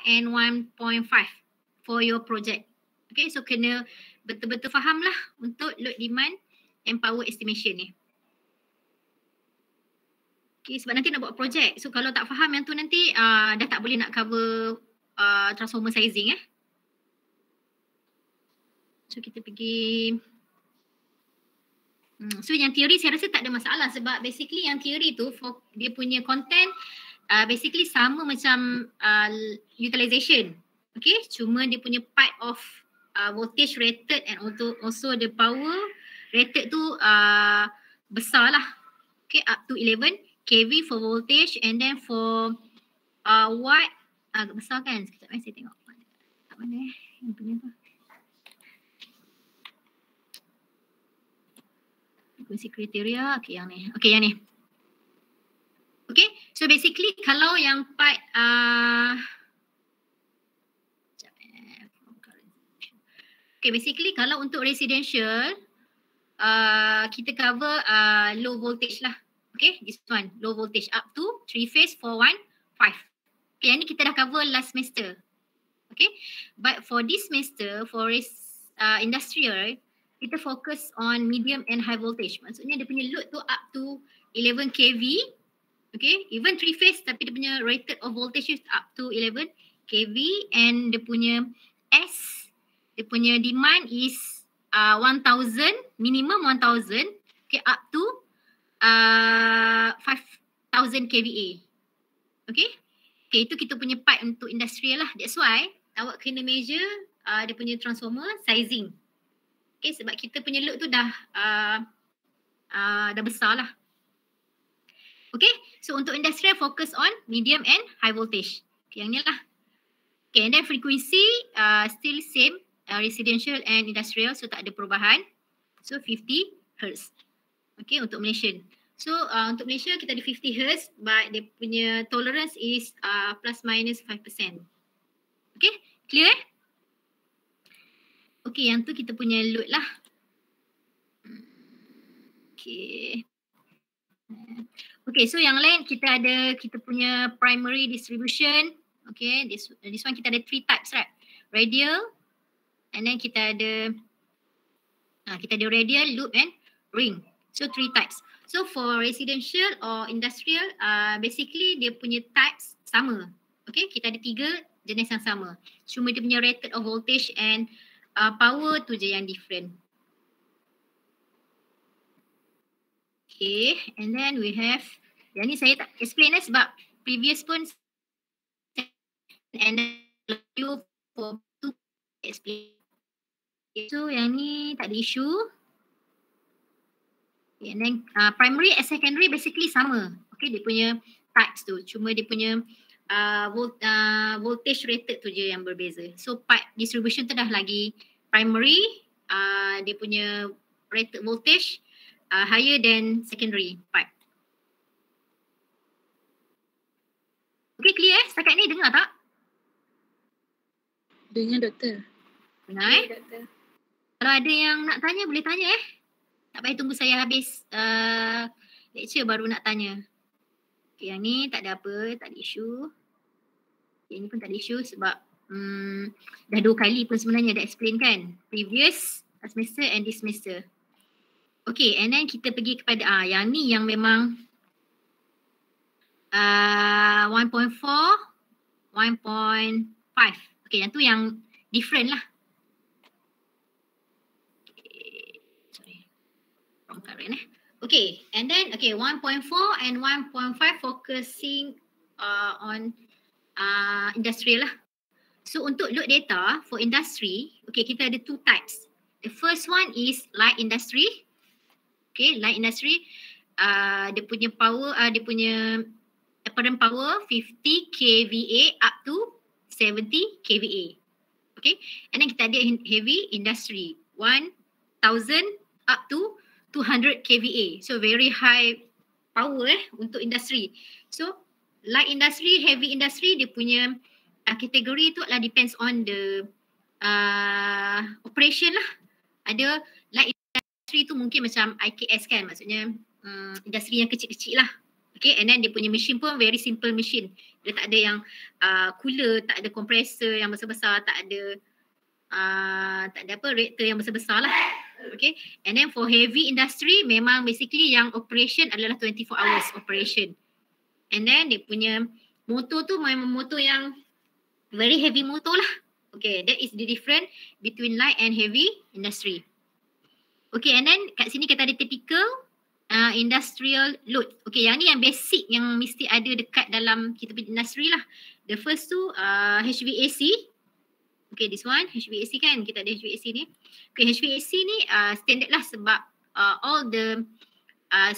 and 1.5 for your project. Okay, so kena betul-betul faham lah untuk load demand and power estimation ni. Okay, sebab nanti nak buat projek. So kalau tak faham yang tu nanti dah tak boleh nak cover transformer sizing So kita pergi so yang teori saya rasa tak ada masalah sebab basically yang teori tu dia punya content basically sama macam utilization. Okay, cuma dia punya part of voltage rated and also the power rated tu besar lah. Okay, up to 11 kV for voltage and then for watt agak besar kan. Sekejap saya tengok. Tak mana yang punya tu. Frekuensi kriteria. Okay yang ni. Okay yang ni. Okay, so basically kalau yang part okay, basically kalau untuk residential kita cover low voltage lah. Okay, this one low voltage up to 3 phase 415. Okay, yang ni kita dah cover last semester. Okay, but for this semester for industrial kita fokus on medium and high voltage. Maksudnya dia punya load tu up to 11 kV. Okay, even 3 phase tapi dia punya rated of voltage is up to 11 kV and dia punya dia punya demand is 1000, minimum 1000, okay, up to 5000 kVA. Okay, itu kita punya part untuk industrial lah. That's why awak kena measure dia punya transformer sizing. Okay, sebab kita punya load tu dah besar lah. Okay, so untuk industrial fokus on medium and high voltage. Okay, yang ni lah. Okay, and then frequency still same residential and industrial, so tak ada perubahan. So 50 Hz. Okay, untuk Malaysian. So untuk Malaysia kita ada 50 Hz but dia punya tolerance is plus minus 5%. Okay, clear Okay, yang tu kita punya load lah. Okay. Okay, so yang lain kita punya primary distribution. Okay, this one kita ada 3 types, right? Radial, and then kita ada radial, loop and ring. So 3 types. So for residential or industrial, basically dia punya types sama. Okay, kita ada 3 jenis yang sama. Cuma dia punya rated of voltage and power tu je yang different. Okay, and then we have, yang ni saya tak explain sebab previous pun and then you for to explain. So yang ni tak ada issue. And then primary and secondary basically sama. Okay, dia punya types tu. Cuma dia punya voltage rated tu je yang berbeza. So part distribution tu dah lagi primary, dia punya rated voltage higher than secondary part. Okay, clear setakat ni dengar tak? Dengar doktor. Dengar doktor. Kalau ada yang nak tanya boleh tanya Tak payah tunggu saya habis lecture baru nak tanya. Okay, yang ni tak ada apa, tak ada isu. Okay, ni pun tak ada isu sebab dah 2 kali pun sebenarnya dah explain kan. Previous semester and this semester. Okay, and then kita pergi kepada yang ni yang memang 1.4, 1.5. Okay, yang tu yang different lah. Current Okay, and then 1.4 and 1.5 focusing on industrial lah. So untuk load data for industry, okay, kita ada 2 types. The first one is light industry. Okay, light industry, dia punya power, dia punya apparent power 50 kVA up to 70 kVA. Okay, and then kita ada heavy industry 1000 up to 200 kVA. So very high power untuk industri. So light industry, heavy industry, dia punya kategori tu adalah depends on the operation lah. Ada light industry tu mungkin macam IKS kan, maksudnya industri yang kecil-kecil lah. Okay, and then dia punya machine pun very simple machine. Dia tak ada yang cooler, tak ada compressor yang besar-besar, tak ada apa, reactor yang besar-besar lah. Okay, and then for heavy industry memang basically yang operation adalah 24 hours operation. And then dia punya motor tu memang motor yang very heavy motor lah. Okay, that is the difference between light and heavy industry. Okay, and then kat sini kita ada typical industrial load. Okay, yang ni yang basic yang mesti ada dekat dalam kita punya industri lah. The first tu HVAC. Okay, this one HVAC kan, kita ada HVAC ni. Okay, HVAC ni standard lah sebab all the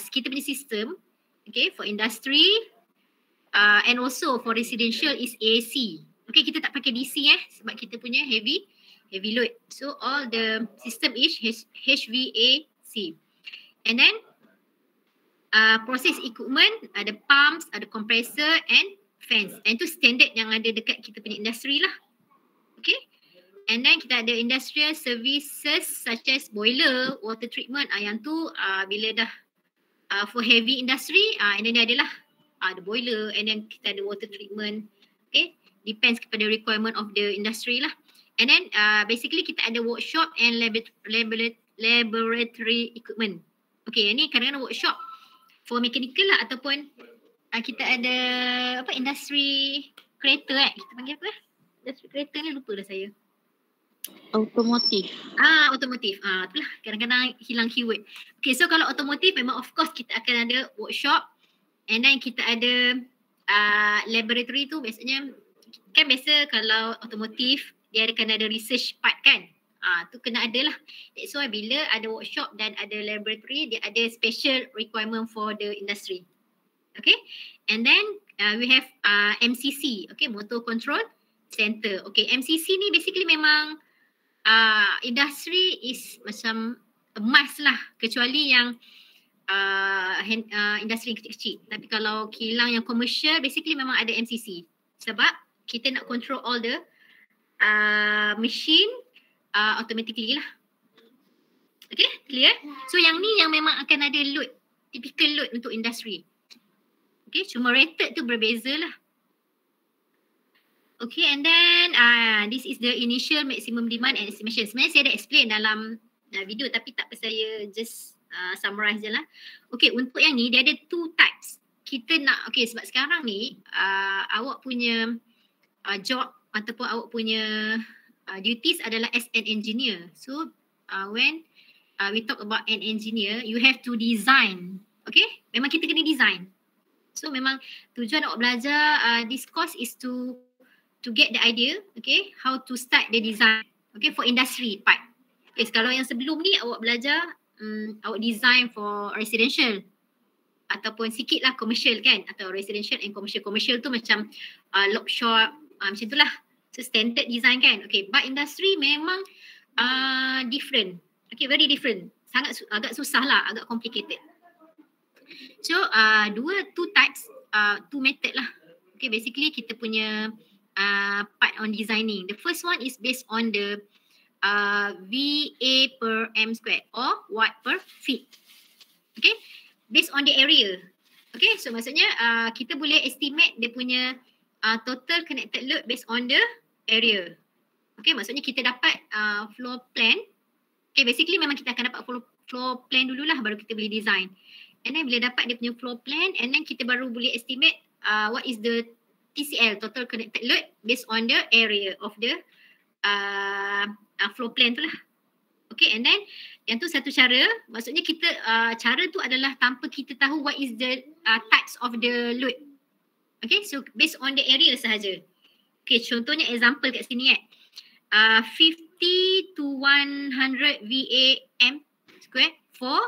kita punya system, okay, for industry and also for residential is AC. Okay, kita tak pakai DC sebab kita punya heavy load. So all the system is HVAC. And then process equipment, ada pumps, ada compressor and fans. And itu standard yang ada dekat kita punya industri lah. Okay. And then kita ada industrial services such as boiler, water treatment. Yang tu bila dah for heavy industry, and then dia adalah the boiler, and then kita ada water treatment. Okay. Depends kepada requirement of the industry lah. And then basically kita ada workshop and laboratory equipment. Okay, yang ni kadang-kadang workshop for mechanical lah, ataupun kita ada apa, industri kereta kita panggil apa industri kereta ni, lupa dah saya. Automotif. Automotif. Itulah kadang-kadang hilang keyword. Okay, so kalau automotif memang of course kita akan ada workshop, and then kita ada laboratory tu biasanya kan, biasa kalau automotif dia akan ada research part kan. Tu kena ada lah. That's why bila ada workshop dan ada laboratory, dia ada special requirement for the industry. Okay. And then we have MCC. Okay, Motor Control Center. Okay, MCC ni basically memang industry is macam emas lah, kecuali yang industri yang kecil-kecil. Tapi kalau kilang yang commercial, basically memang ada MCC. Sebab kita nak control all the machine automatically lah. Okay, clear? So yang ni yang memang akan ada load, typical load untuk industri. Okay, cuma rated tu berbeza lah. Okay, and then this is the initial maximum demand and estimation. Sebenarnya saya dah explain dalam video, tapi tak apa, saya just summarize je lah. Okay, untuk yang ni dia ada two types. Kita nak, okay, sebab sekarang ni awak punya job ataupun awak punya duties adalah as an engineer. So when we talk about an engineer, you have to design. Okay, memang kita kena design. So memang tujuan awak belajar this course is to get the idea, okay, how to start the design, okay, for industry part. Okay, so kalau yang sebelum ni awak belajar awak design for residential ataupun sikit lah commercial kan, atau residential and commercial. Commercial tu macam lock shop, macam tu lah. So standard design kan. Okay, but industry memang different. Okay, very different. Sangat agak susah lah, agak complicated. So two types, two method lah. Okay, basically kita punya part on designing. The first one is based on the VA per M squared or watt per feet. Okay, based on the area. Okay, so maksudnya kita boleh estimate dia punya total connected load based on the area. Okay, maksudnya kita dapat floor plan. Okay, basically memang kita akan dapat floor plan dululah baru kita boleh design. And then bila dapat dia punya floor plan, and then kita baru boleh estimate what is the TCL, total connected load, based on the area of the floor plan tu lah. Okay, and then yang tu satu cara, maksudnya kita cara tu adalah tanpa kita tahu what is the types of the load. Okay, so based on the area sahaja. Okay, contohnya example kat sini kan. 50 to 100 VAM square for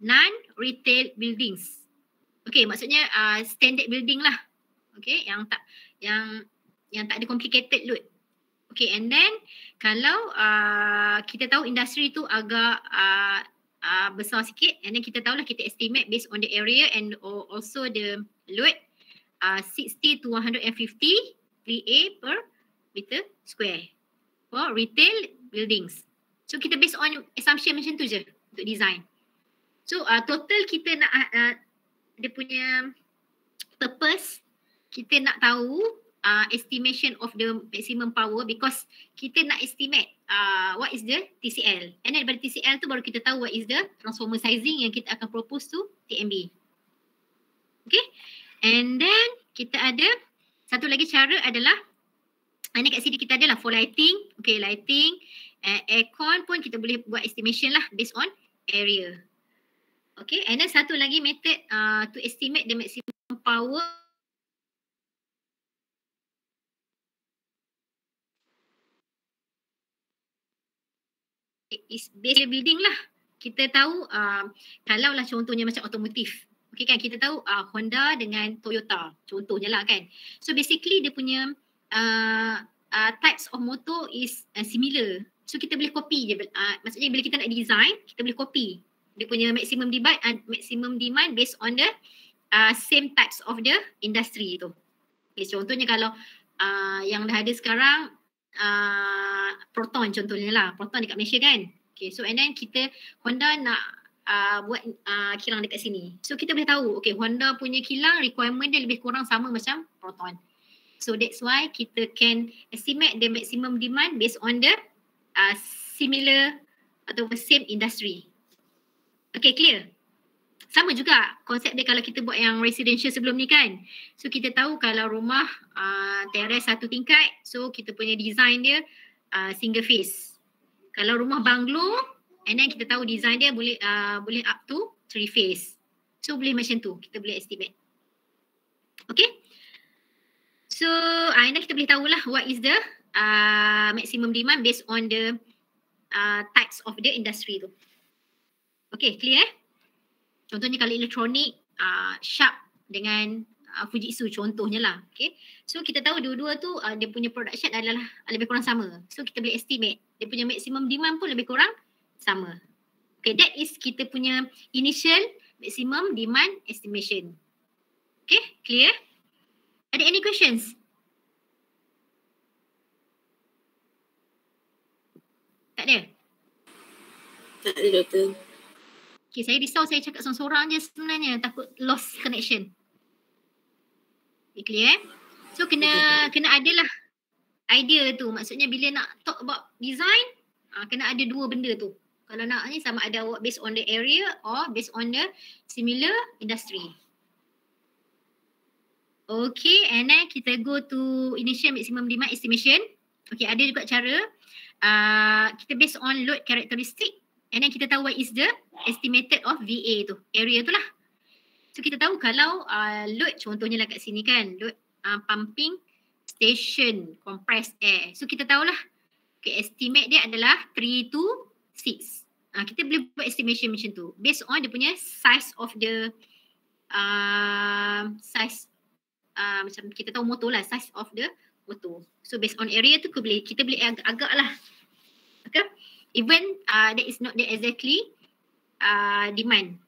non-retail buildings. Okay, maksudnya standard building lah. Okay, yang tak ada complicated load. Okay, and then kalau kita tahu industri tu agak besar sikit, and then kita tahulah kita estimate based on the area and also the load 60 to 150 VA per meter square for retail buildings. So kita based on assumption macam tu je untuk design. So total kita nak dia punya purpose kita nak tahu estimation of the maximum power because kita nak estimate what is the TCL. And then daripada TCL tu baru kita tahu what is the transformer sizing yang kita akan propose to TMB. Okay. And then kita ada satu lagi cara adalah ini kat sini kita adalah for lighting. Okay, lighting. Aircon pun kita boleh buat estimation lah based on area. Okay, and then satu lagi method to estimate the maximum power is based on building lah. Kita tahu kalau lah contohnya macam otomotif. Okay kan, kita tahu Honda dengan Toyota contohnya lah kan. So basically dia punya types of motor is similar. So kita boleh copy je. Maksudnya bila kita nak design, kita boleh copy. Dia punya maximum demand based on the same types of the industry tu. Okay, contohnya kalau yang dah ada sekarang Proton contohnya lah. Proton dekat Malaysia kan. Okay, so and then kita Honda nak buat kilang dekat sini. So kita boleh tahu, okay, Honda punya kilang requirement dia lebih kurang sama macam Proton. So that's why kita can estimate the maximum demand based on the similar atau same industry. Okay, clear? Sama juga konsep dia kalau kita buat yang residential sebelum ni kan. So kita tahu kalau rumah teres satu tingkat, so kita punya design dia single phase. Kalau rumah banglo, and then kita tahu design dia boleh up to 3 phase. So boleh macam tu, kita boleh estimate. Okay. So and then kita boleh tahulah what is the maximum demand based on the types of the industry tu. Okay, clear Contohnya kalau elektronik, Sharp dengan Fujitsu contohnya lah. Okay. So kita tahu dua-dua tu dia punya production adalah lebih kurang sama. So kita boleh estimate dia punya maximum demand pun lebih kurang sama. Okay, that is kita punya initial maximum demand estimation. Okay, clear? Ada any questions? Tak ada? Tak ada, Doktor. Okay, saya risau saya cakap seorang-seorang je sebenarnya. Takut lost connection. Okay, clear? So kena adalah idea tu. Maksudnya bila nak talk about design, kena ada dua benda tu. Kalau nak ni sama ada based on the area or based on the similar industry. Okay, and then kita go to initial maximum demand estimation. Okay, ada juga cara. Kita based on load characteristic and then kita tahu what is the estimated of VA tu, area tu lah. So kita tahu kalau load contohnya lah kat sini kan, load pumping station compressed air. So kita tahulah, okay, estimate dia adalah 3 to 6. Kita boleh buat estimation macam tu based on dia punya size of the size macam kita tahu motor lah, size of the motor. So based on area tu kita boleh agak-agak lah. Okay, even that is not the exactly demand.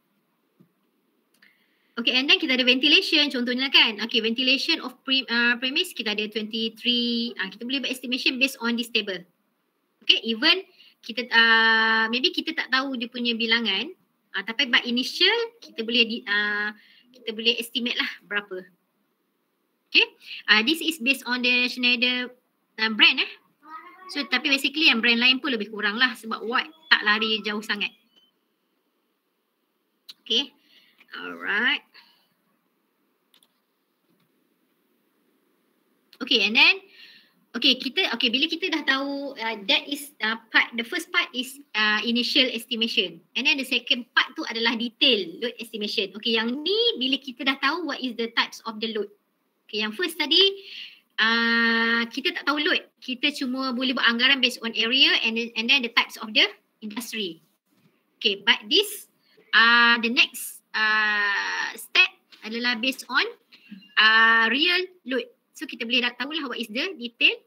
Okay, and then kita ada ventilation contohnya kan. Okay, ventilation of premise kita ada 23. Kita boleh buat estimation based on this table. Okay, even kita maybe kita tak tahu dia punya bilangan, tapi by initial kita boleh estimate lah berapa. Okay, this is based on the Schneider brand So tapi basically yang brand lain pun lebih kurang lah sebab watt tak lari jauh sangat. Okay, alright. Okay, and then bila kita dah tahu that is the first part is initial estimation, and then the second part tu adalah detail load estimation. Okay, yang ni bila kita dah tahu what is the types of the load. Okay, yang first tadi kita tak tahu load, kita cuma boleh buat anggaran based on area and then the types of the industry. Okay, but this the next step adalah based on real load. So kita boleh dah tahulah what is the detail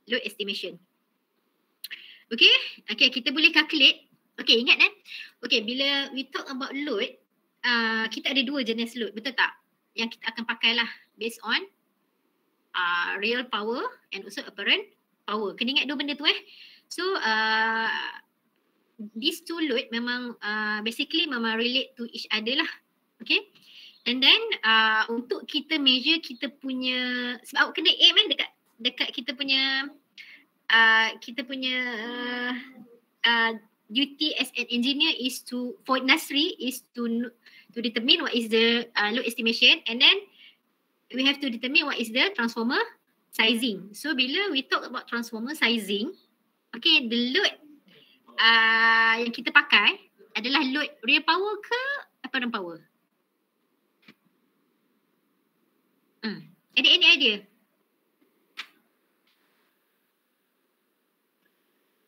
load estimation. Okay, kita boleh calculate. Okay, ingat okay, bila we talk about load, kita ada dua jenis load, betul tak? Yang kita akan pakai lah based on real power and also apparent power. Kena ingat dua benda tu So these two load memang basically memang relate to each other lah. Okay, And then untuk kita measure kita punya, sebab awak kena aim kan dekat kita punya duty as an engineer is to, for industry is to determine what is the load estimation, and then we have to determine what is the transformer sizing. So bila we talk about transformer sizing, okay, the load yang kita pakai adalah load real power ke apparent power? Any idea?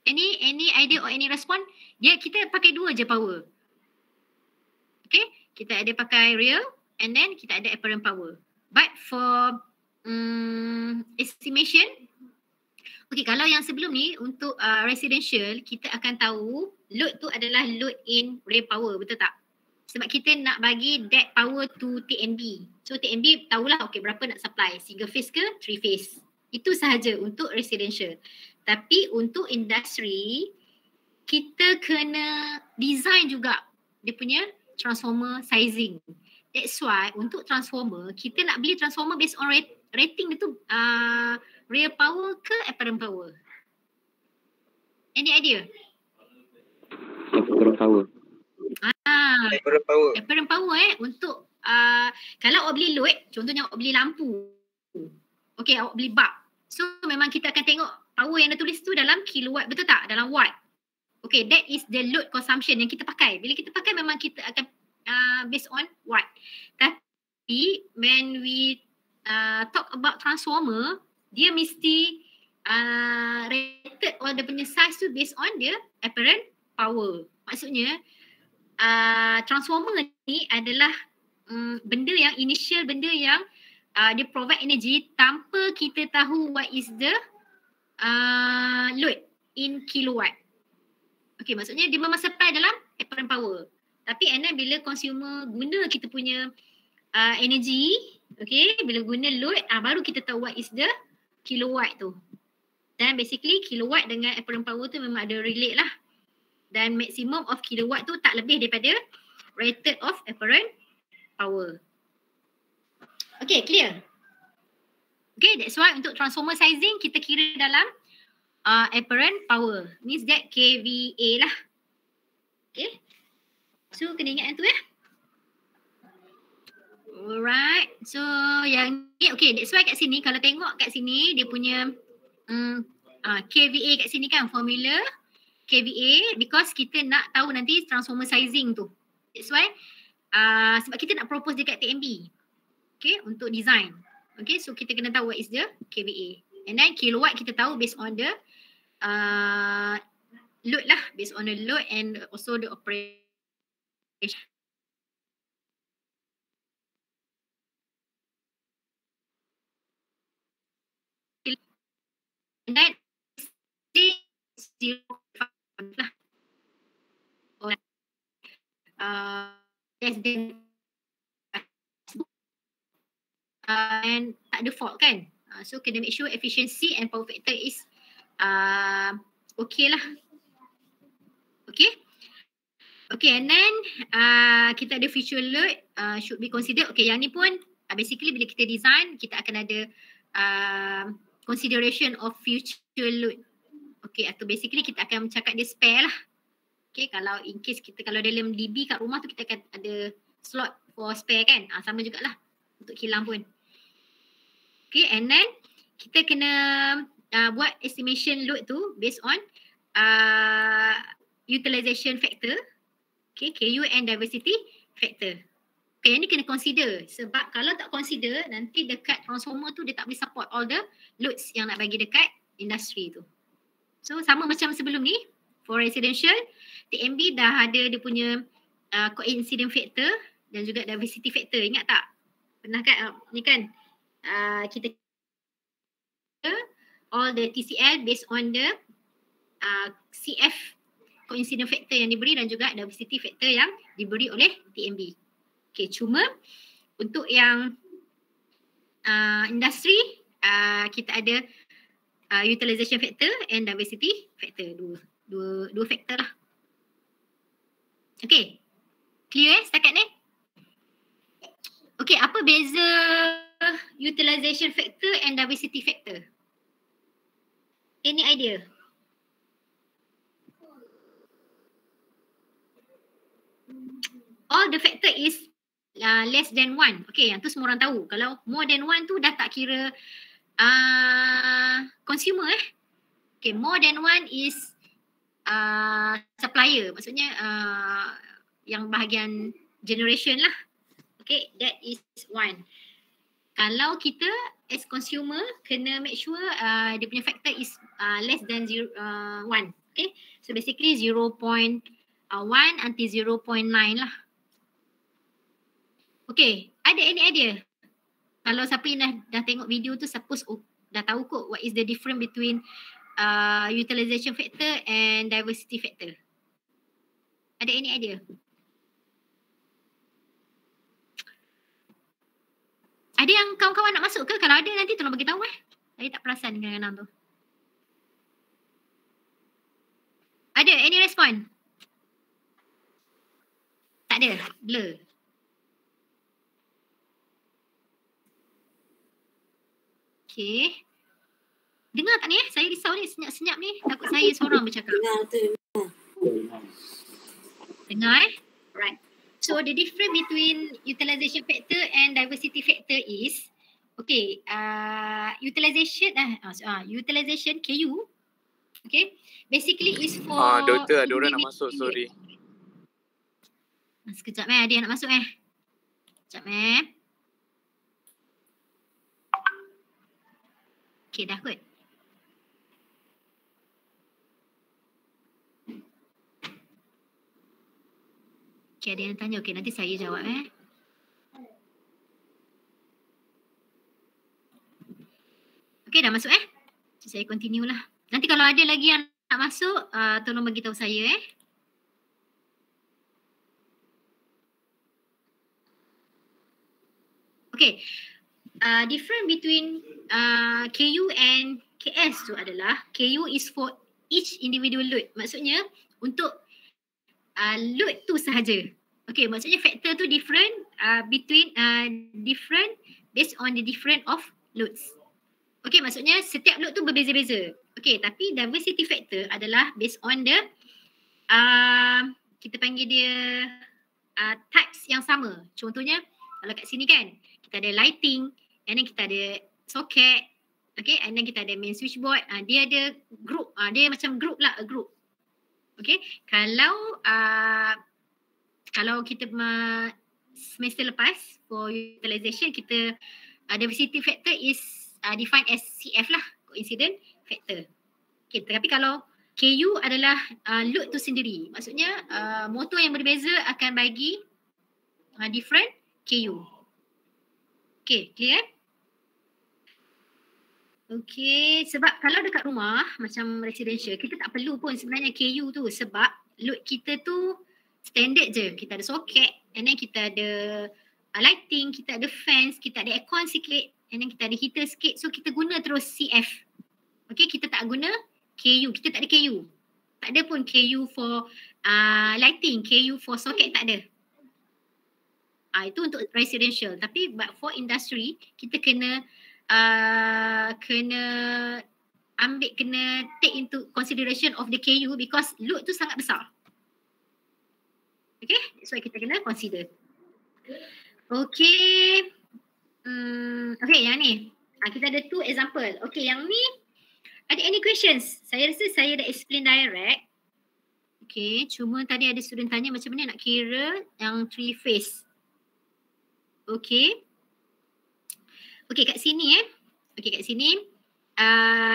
Any idea or any response? Kita pakai dua je power. Okay, kita ada pakai real and then kita ada apparent power. But for estimation, okay, kalau yang sebelum ni untuk residential, kita akan tahu load tu adalah load in real power, betul tak? Sebab kita nak bagi that power to TNB. So TNB tahulah okay berapa nak supply, single phase ke 3 phase. Itu sahaja untuk residential. Tapi untuk industri, kita kena design juga dia punya transformer sizing. That's why untuk transformer, kita nak beli transformer based on rating dia tu real power ke apparent power? Any idea? Apparent power. Apparent power untuk kalau awak beli load, contohnya awak beli lampu. Okay, awak beli bulb. So memang kita akan tengok power yang dia tulis tu dalam kilowatt, betul tak? Dalam watt. Okay, that is the load consumption yang kita pakai. Bila kita pakai memang kita akan based on watt. Tapi when we talk about transformer, dia mesti rated or dia punya size tu based on dia apparent power. Maksudnya transformer ni adalah benda yang initial, benda yang dia provide energy tanpa kita tahu what is the load in kilowatt. Okay, maksudnya dia memang supply dalam apparent power. Tapi and then bila consumer guna kita punya energy, okay, bila guna load, baru kita tahu what is the kilowatt tu. Dan basically kilowatt dengan apparent power tu memang ada relate lah. Dan maximum of kilowatt tu tak lebih daripada rated of apparent power. Okay, clear? Okay, that's why untuk transformer sizing kita kira dalam apparent power. Means that kVA lah. Okay. So kena ingat yang tu ya. Alright. So yang ni, okay, that's why kat sini kalau tengok kat sini dia punya kVA kat sini kan, formula kVA, because kita nak tahu nanti transformer sizing tu. That's why sebab kita nak propose dekat TNB. Okay, untuk design. Okay, so kita kena tahu what is the kVA. And then kilowatt kita tahu based on the load lah, based on the load and also the operation. And then 0.5 lah. Less than and tak ada fault kan. So kena make sure efficiency and power factor is okay lah. Okay. Okay, and then kita ada future load should be considered. Okay, yang ni pun basically bila kita design, kita akan ada consideration of future load. Okay, atau basically kita akan cakap dia spare lah. Okay, kalau in case kita kalau dalam DB kat rumah tu kita akan ada slot for spare kan. Sama jugalah untuk kilang pun. Okay, and then kita kena buat estimation load tu based on utilization factor. Okay, KU and diversity factor. Okay, yang ni kena consider. Sebab kalau tak consider, nanti dekat transformer tu dia tak boleh support all the loads yang nak bagi dekat industri tu. So sama macam sebelum ni, for residential, TNB dah ada dia punya coincident factor dan juga diversity factor. Ingat tak? Pernah kan? Ni kan kita all the TCL based on the CF coincident factor yang diberi dan juga diversity factor yang diberi oleh TNB. Okay, cuma untuk yang industri kita ada utilization factor and diversity factor. Dua factor lah. Okay, clear setakat ni? Okay, apa beza utilization factor and diversity factor? Any idea? All the factor is less than 1. Okay, yang tu semua orang tahu. Kalau more than 1 tu dah tak kira consumer Okay, more than 1 is supplier. Maksudnya yang bahagian generation lah. Okay, that is 1. Kalau kita as consumer kena make sure dia punya factor is less than 1. Okay, so basically 0.1 until 0.9 lah. Okay, ada any idea? Kalau siapa yang dah tengok video tu suppose dah tahu kot what is the difference between utilization factor and diversity factor. Ada any idea? Ada yang kawan-kawan nak masuk ke? Kalau ada nanti tolong bagi tahu Saya tak perasan kadang-kadang tu. Ada any respon? Tak ada, blur. Okay. Dengar tak ni Saya risau ni senyap-senyap ni. Takut saya seorang bercakap. Dengar tu. Dengar Right. So the difference between utilization factor and diversity factor is okay, utilization KU okay, basically is for Doktor, ada orang nak masuk, sorry. Sekejap ada yang nak masuk Sekejap Okay, dah kot. Okay, ada yang tanya. Okay, nanti saya jawab Okay, dah masuk Saya continue lah. Nanti kalau ada lagi yang nak masuk, tolong bagi tahu saya Okay. Different between KU and KS tu adalah KU is for each individual load. Maksudnya untuk load tu sahaja. Okay, maksudnya factor tu different between different based on the different of loads. Okay, maksudnya setiap load tu berbeza-beza. Okay, tapi diversity factor adalah based on the kita panggil dia types yang sama. Contohnya kalau kat sini kan kita ada lighting, and then kita ada socket, okay, and then kita ada main switchboard. Dia ada group, dia macam group lah, a group. Okay, kalau kita semester lepas for utilization, kita diversity factor is defined as CF lah, coincident factor. Okay, tapi kalau KU adalah load tu sendiri. Maksudnya motor yang berbeza akan bagi different KU. Okay, clear? Okay, sebab kalau dekat rumah macam residential, kita tak perlu pun sebenarnya KU tu sebab load kita tu standard je. Kita ada socket, and then kita ada lighting, kita ada fans, kita ada aircon sikit, and then kita ada heater sikit. So kita guna terus CF. Okay, kita tak guna KU. Kita tak ada KU. Tak ada pun KU for lighting, KU for socket, tak ada. Itu untuk residential. Tapi but for industry, kita kena take into consideration of the KU because load tu sangat besar. Okay, that's why kita kena consider. Okay. Okay, yang ni. Kita ada 2 example. Okay, yang ni ada any questions? Saya rasa saya dah explain direct. Okay, cuma tadi ada student tanya macam mana nak kira yang 3 phase. Okay. Okay, kat sini Okay, kat sini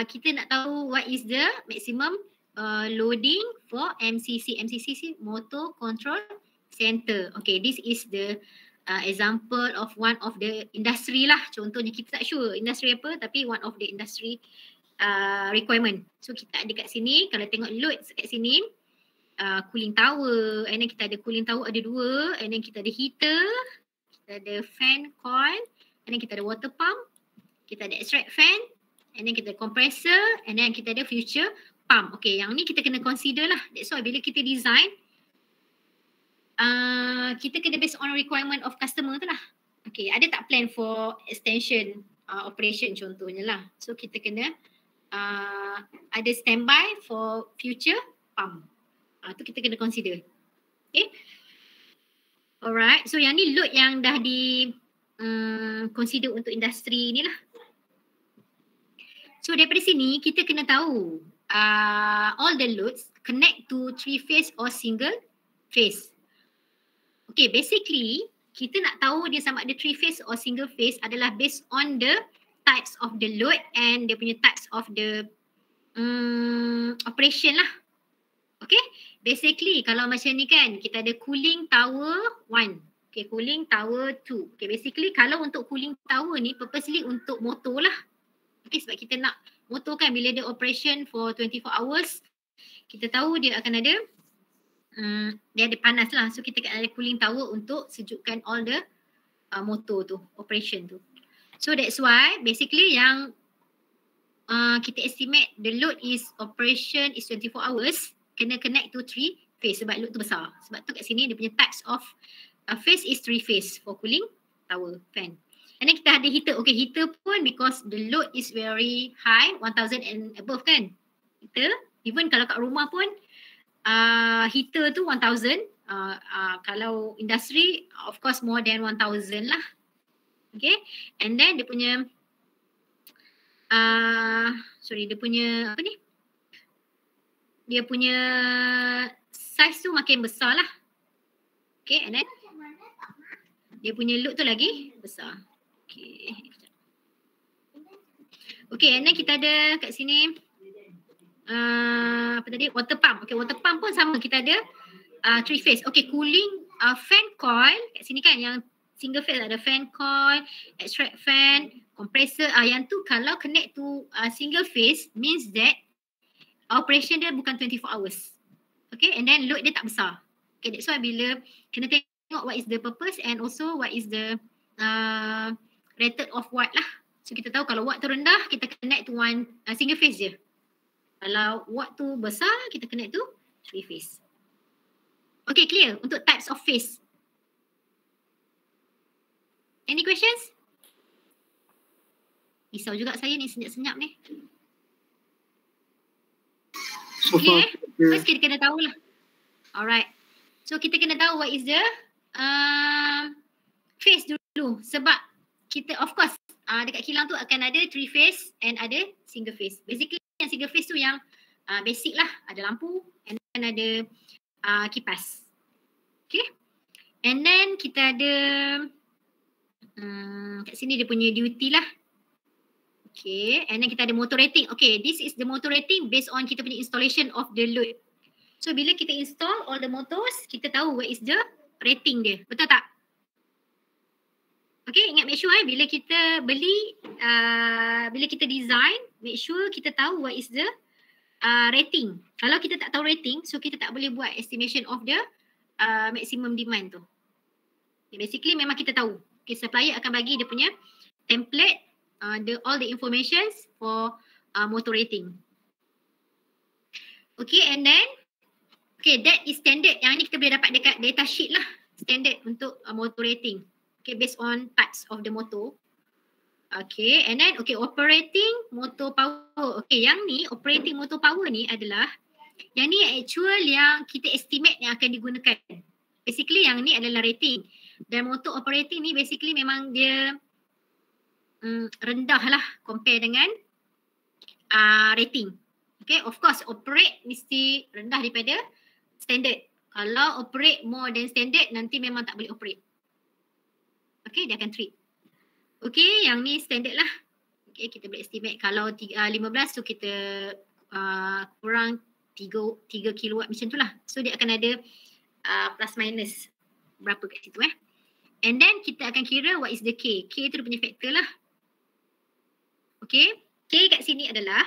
kita nak tahu what is the maximum loading for MCC. MCC Motor Control Center. Okay, this is the example of one of the industry lah. Contohnya kita tak sure industri apa, tapi one of the industry requirement. So kita ada kat sini, kalau tengok load kat sini, cooling tower, and then kita ada cooling tower ada 2, and then kita ada heater, kita ada fan coil, and then kita ada water pump, kita ada extract fan, and then kita ada compressor, and then kita ada future pump. Okay, yang ni kita kena consider lah. That's why bila kita design, kita kena based on requirement of customer tu lah. Okay, ada tak plan for extension operation contohnya lah. So kita kena ada standby for future pump. Tu kita kena consider. Okay. Alright, so yang ni load yang dah di consider untuk industri ni lah. So daripada sini kita kena tahu all the loads connect to 3-phase or single phase. Okay, basically kita nak tahu dia sama ada 3-phase or single phase adalah based on the types of the load and dia punya types of the operation lah. Okay, basically kalau macam ni kan kita ada cooling tower 1. Okay, cooling tower 2. Okay, basically kalau untuk cooling tower ni purposely untuk motor lah. Okay, sebab kita nak motor kan bila dia operation for 24 hours, kita tahu dia akan ada dia ada panas lah. So kita akan ada cooling tower untuk sejukkan all the motor tu, operation tu. So that's why basically yang kita estimate the load is operation is 24 hours, kena connect to 3-phase sebab load tu besar. Sebab tu kat sini dia punya types of phase is 3-phase for cooling tower fan. And then kita ada heater. Okay, heater pun because the load is very high, 1000 and above kan. Heater, even kalau kat rumah pun heater tu 1000. Kalau industri, of course more than 1000 lah. Okay, and then dia punya dia punya apa ni? Dia punya size tu makin besar lah. Okay, and then dia punya load tu lagi besar. Okay. Okay, and then kita ada kat sini apa tadi? Water pump. Okay, water pump pun sama. Kita ada 3-phase. Okay, cooling fan coil kat sini kan yang single phase ada fan coil, extract fan, compressor. Yang tu kalau connect to single phase means that operation dia bukan 24 hours. Okay, and then load dia tak besar. Okay, that's why bila kena tengok what is the purpose and also what is the rated of watt lah. So kita tahu kalau watt tu rendah, kita connect to one single phase je. Kalau watt tu besar, kita connect to 3-phase. Okay, clear untuk types of phase. Any questions? Risau juga saya ni, senyap-senyap ni. Clear First kita kena tahulah. Alright. So kita kena tahu what is the phase dulu. Sebab kita of course dekat kilang tu akan ada 3-phase and ada single phase. Basically yang single phase tu yang basic lah. Ada lampu and then ada kipas. Okay. And then kita ada kat sini dia punya duty lah. Okay, and then kita ada motor rating. Okay, this is the motor rating based on kita punya installation of the load. So bila kita install all the motors, kita tahu what is the rating dia. Betul tak? Okay, ingat make sure bila kita beli, bila kita design, make sure kita tahu what is the rating. Kalau kita tak tahu rating, so kita tak boleh buat estimation of the maximum demand tu. Okay, basically memang kita tahu. Okay, supplier akan bagi dia punya template, all the informations for motor rating. Okay, and then okay, that is standard. Yang ni kita boleh dapat dekat data sheet lah. Standard untuk motor rating. Okay, based on types of the motor. Okay, and then okay, operating motor power. Okay, yang ni operating motor power ni adalah yang ni actual yang kita estimate yang akan digunakan. Basically yang ni adalah rating. Dan motor operating ni basically memang dia rendah lah compare dengan rating. Okay, of course operate mesti rendah daripada standard. Kalau operate more than standard nanti memang tak boleh operate. Okay, dia akan trip. Okay, yang ni standard lah. Okay, kita boleh estimate kalau 15 so kita kurang 3 kilowatt macam tu lah. So dia akan ada plus minus berapa kat situ And then kita akan kira what is the K. K tu dia punya factor lah. Okay, K kat sini adalah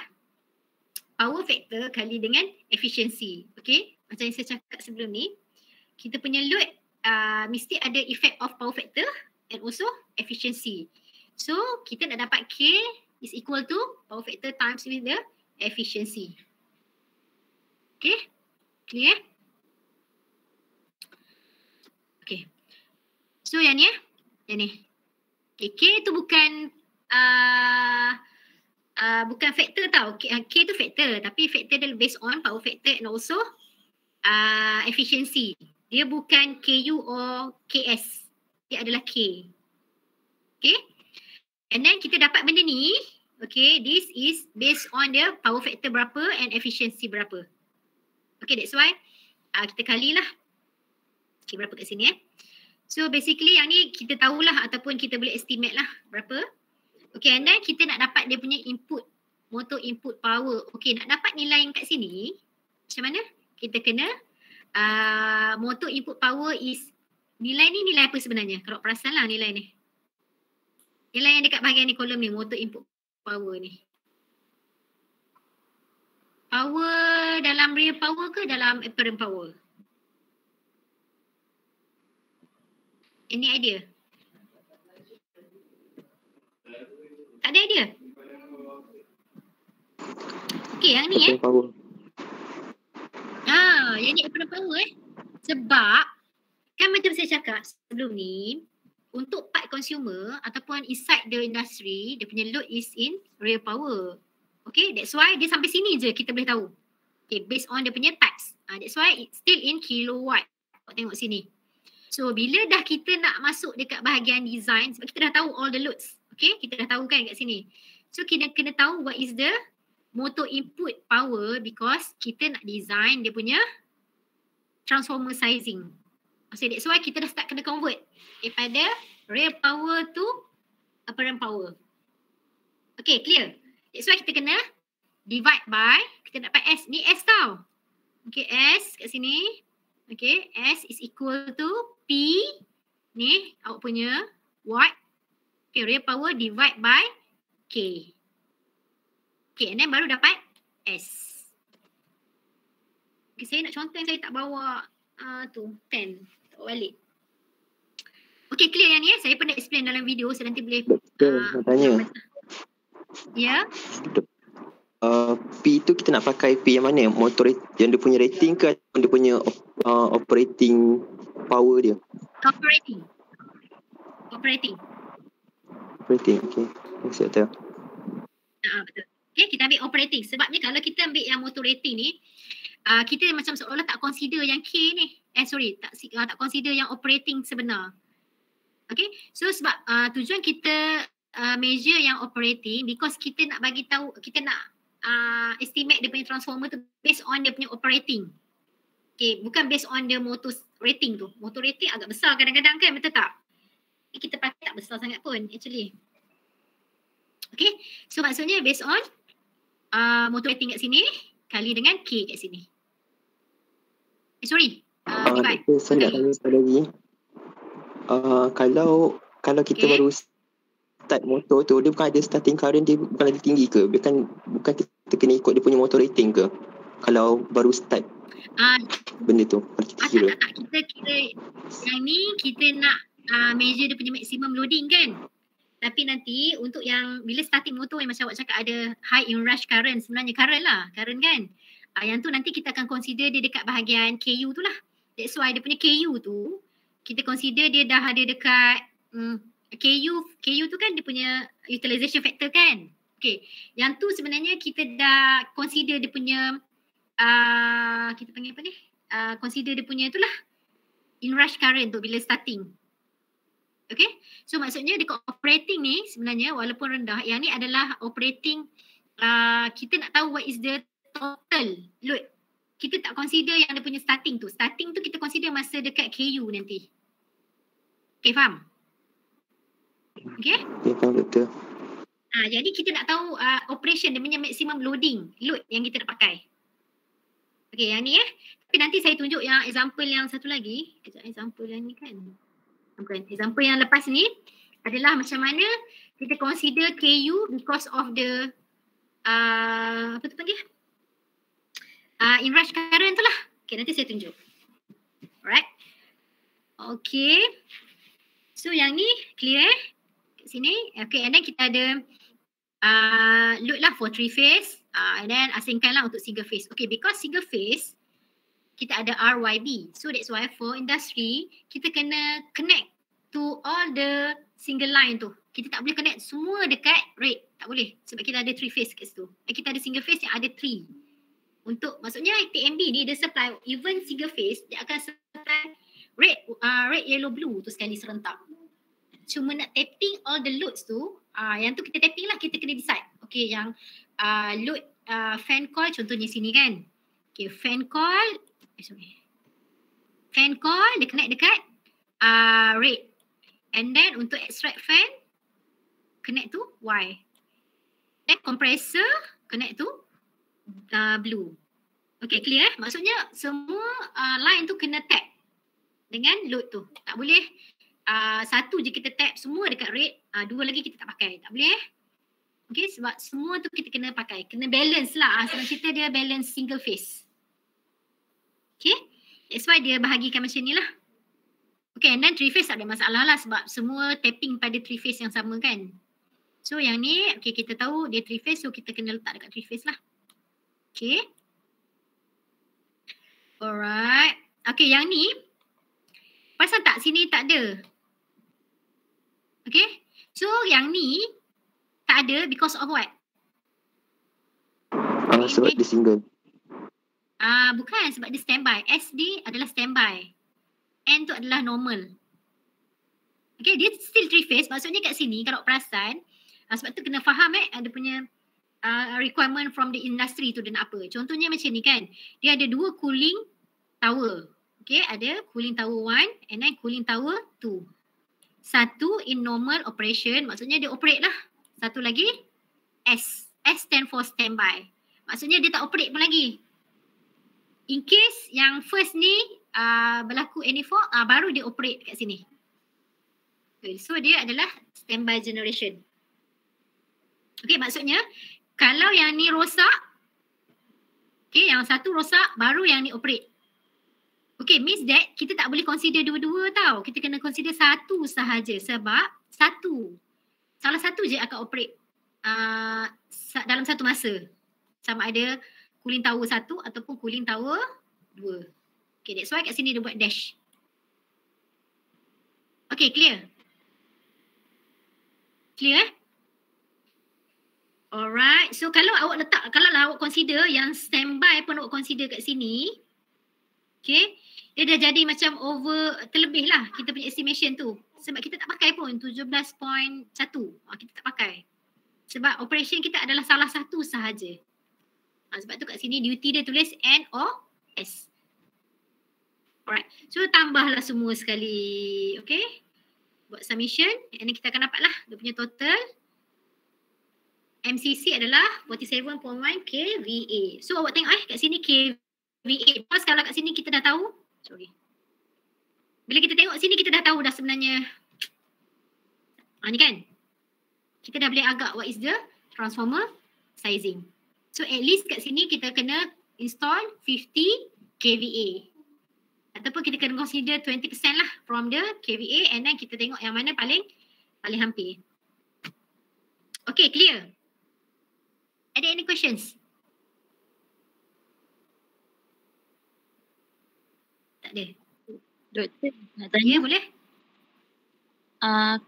power factor kali dengan efficiency. Okay, macam yang saya cakap sebelum ni, kita punya load mesti ada effect of power factor and also efficiency. So kita nak dapat K is equal to power factor times with the efficiency. Okay, clear? Okay, so yang ni yang ni. Okay, K tu bukan bukan faktor tau. K tu faktor, tapi faktor dia based on power factor and also efficiency. Dia bukan KU or KS. Dia adalah K. Okay. And then kita dapat benda ni. Okay, this is based on the power factor berapa and efficiency berapa. Okay, that's why kita kalilah. Okay, berapa kat sini So basically yang ni kita tahulah ataupun kita boleh estimate lah berapa. Okay, and then kita nak dapat dia punya input, motor input power. Okay, nak dapat nilai yang kat sini, macam mana? Kita kena motor input power is, nilai ni nilai apa sebenarnya? Kalau perasan lah nilai ni. Nilai yang dekat bahagian ni, kolom ni, motor input power ni. Power dalam real power ke dalam apparent power? Any idea? Tak ada idea? Okay, yang ni yang ni apparent power Sebab kan macam saya cakap sebelum ni, untuk part consumer ataupun inside the industry, dia punya load is in real power. Okay, that's why dia sampai sini je kita boleh tahu. Okay, based on dia punya types. That's why it's still in kilowatt. Tengok sini. So bila dah kita nak masuk dekat bahagian design, sebab kita dah tahu all the loads. Okay, kita dah tahu kan kat sini. So kita kena tahu what is the motor input power because kita nak design dia punya transformer sizing. So that's why kita dah start kena convert daripada real power to apparent power. Okay, clear? That's why kita kena divide by, kita dapat S. Ni S tau. Okay, S kat sini. Okay, S is equal to P. Ni awak punya watt. Okay, real power divide by K. Okay, and then baru dapat S. Okay, saya nak contoh yang saya tak bawa 10. Tak bawa balik. Okay, clear yang ni Saya pernah explain dalam video. Saya nanti boleh nak tanya. Ya. P tu kita nak pakai P yang mana? Motor yang dia punya rating ke atau dia punya operating power dia? Operating, okay. Maksud betul. Betul. Okay, kita ambil operating. Sebabnya kalau kita ambil yang motor rating ni, kita macam seolah tak consider yang K ni. Tak consider yang operating sebenar. Okay, so sebab tujuan kita measure yang operating because kita nak bagi tahu, kita nak estimate dia punya transformer tu based on dia punya operating. Okay, bukan based on the motor rating tu. Motor rating agak besar kadang-kadang kan, betul tak? Kita pakai tak besar sangat pun actually. Okay, so maksudnya based on motor rating kat sini kali dengan K kat sini. Divide. Saya nak tanya sekali lagi. Kalau kita baru start motor tu, dia bukan ada starting current, dia bukan ada tinggi ke? Bukan kita kena ikut dia punya motor rating ke? Kalau baru start benda tu. Tak. Kita kira yang ni kita nak measure dia punya maximum loading kan? Tapi nanti untuk yang bila starting motor yang macam awak cakap ada high inrush current, sebenarnya current kan? Yang tu nanti kita akan consider dia dekat bahagian KU tu lah. That's why dia punya KU tu, kita consider dia dah ada dekat KU tu kan dia punya utilization factor kan. Okay, yang tu sebenarnya kita dah consider dia punya kita panggil apa ni? Consider dia punya itulah inrush current tu bila starting. Okay, so maksudnya dekat operating ni sebenarnya walaupun rendah, yang ni adalah operating, kita nak tahu what is the total load. Kita tak consider yang dia punya starting tu. Starting tu kita consider masa dekat KU nanti. Okay, faham? Okay? Ya, faham betul. Jadi kita nak tahu operation dia punya maximum loading, load yang kita nak pakai. Okay, yang ni Tapi nanti saya tunjuk yang example yang satu lagi. Example yang ni kan. Bukan, example yang lepas ni adalah macam mana kita consider KU because of the apa tu panggil? Inrush current tu lah. Okay, nanti saya tunjuk. Alright. Okay. So yang ni clear kat sini. Okay, and then kita ada load lah for 3 phase. And then asingkan lah untuk single phase. Okay, because single phase kita ada RYB. So that's why for industry kita kena connect to all the single line tu. Kita tak boleh connect semua dekat rate. Tak boleh. Sebab kita ada 3 phase kat situ. Kita ada single phase yang ada 3. Untuk maksudnya TMB ni dia supply even single phase dia akan supply red yellow blue tu sekali serentak. Cuma nak tapping all the loads tu, yang tu kita tapping lah, kita kena decide. Okay, yang load fan coil contohnya sini kan. Okay, fan coil dia connect dekat red. And then untuk extract fan connect tu Y. Then compressor connect tu blue. Okay, clear eh? Maksudnya semua line tu kena tap dengan load tu. Tak boleh satu je kita tap semua dekat red, dua lagi kita tak pakai. Tak boleh eh? Okay, sebab semua tu kita kena pakai. Kena balance lah. Senang cerita dia balance single phase. Okay, that's why dia bahagikan macam ni lah. Okay, and then 3 phase tak ada masalah lah sebab semua tapping pada 3 phase yang sama kan. So yang ni, okay, kita tahu dia 3 phase, so kita kena letak dekat 3 phase lah. Okay. Alright. Okay, yang ni, pasal tak sini tak ada. Okay. So yang ni, tak ada because of what? Sebab dia single. Bukan, sebab dia standby. SD adalah standby. N tu adalah normal. Okay, dia still 3 phase. Maksudnya kat sini kalau perasan, sebab tu kena faham ada punya requirement from the industry tu dan apa. Contohnya macam ni kan. Dia ada 2 cooling tower. Okay, ada cooling tower 1 and then cooling tower 2. Satu in normal operation, maksudnya dia operate lah. Satu lagi S. S stand for standby. Maksudnya dia tak operate pun lagi. In case yang first ni berlaku any fault, baru dia operate kat sini. Okay, so dia adalah standby generation. Okay, maksudnya kalau yang ni rosak, okay, yang satu rosak, baru yang ni operate. Okay, means that kita tak boleh consider dua-dua tau. Kita kena consider satu sahaja sebab salah satu je akan operate dalam satu masa. Sama ada cooling tower 1 ataupun cooling tower 2. Okay, that's why kat sini dia buat dash. Okay, clear? Clear eh? Alright, so kalau awak awak consider yang standby pun awak consider kat sini, okay, dia dah jadi macam terlebih lah kita punya estimation tu. Sebab kita tak pakai pun 17.1. Kita tak pakai. Sebab operation kita adalah salah satu sahaja. Sebab tu kat sini duty dia tulis N or S. Alright, so tambahlah semua sekali. Okay, buat summation. And then kita akan dapat lah dia punya total. MCC adalah 47.1 kVA. So awak tengok kat sini kVA. Pas kalau kat sini kita dah tahu. Bila kita tengok sini kita dah tahu dah sebenarnya. Ni kan. Kita dah boleh agak what is the transformer sizing. So at least kat sini kita kena install 50 kVA. Ataupun kita kena consider 20% lah from the kVA and then kita tengok yang mana paling hampir. Okay, clear? Ada any questions? Tak ada? Doktor, nak tanya? Ya, boleh?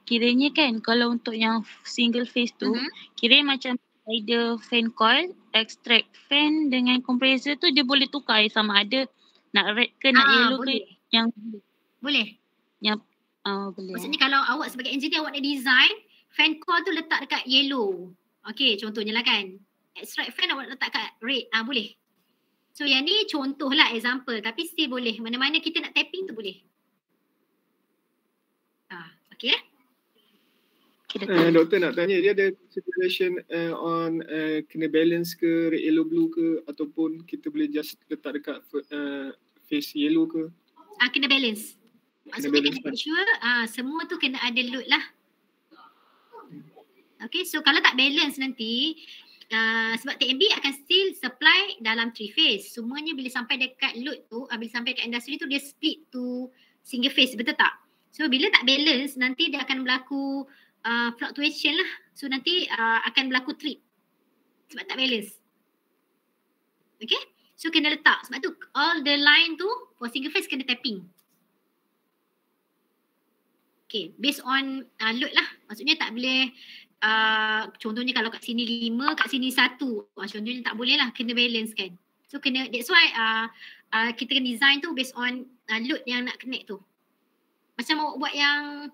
Kiranya kan kalau untuk yang single phase tu, kiranya macam either fan coil, extract fan dengan compressor tu dia boleh tukar sama ada nak red ke nak yellow boleh. ke yang boleh. Yang boleh. Maksudnya kalau awak sebagai engineer awak nak design fan coil tu letak dekat yellow. Okay, contohnya lah kan. Extract fan awak letak kat red. Boleh. So yang ni contoh lah example tapi still boleh. Mana-mana kita nak tapping tu boleh. Okay. Doktor nak tanya, dia ada consideration on kena balance ke red yellow blue ke ataupun kita boleh just letak dekat face yellow ke? Kena balance. Maksudnya kena make sure semua tu kena ada load lah. Okay, so kalau tak balance nanti sebab TMB akan still supply dalam 3 phase. Semuanya bila sampai dekat load tu, bila sampai dekat industri tu dia split to single phase, betul tak? So bila tak balance nanti dia akan berlaku fluctuation lah. So nanti akan berlaku trip sebab tak balance. Okay, so kena letak. Sebab tu all the line tu for single phase kena tapping. Okay, based on load lah. Maksudnya tak boleh contohnya kalau kat sini 5, kat sini 1. Contohnya tak boleh lah, kena balance kan. So kena, that's why kita kena design tu based on load yang nak connect tu. Macam awak buat yang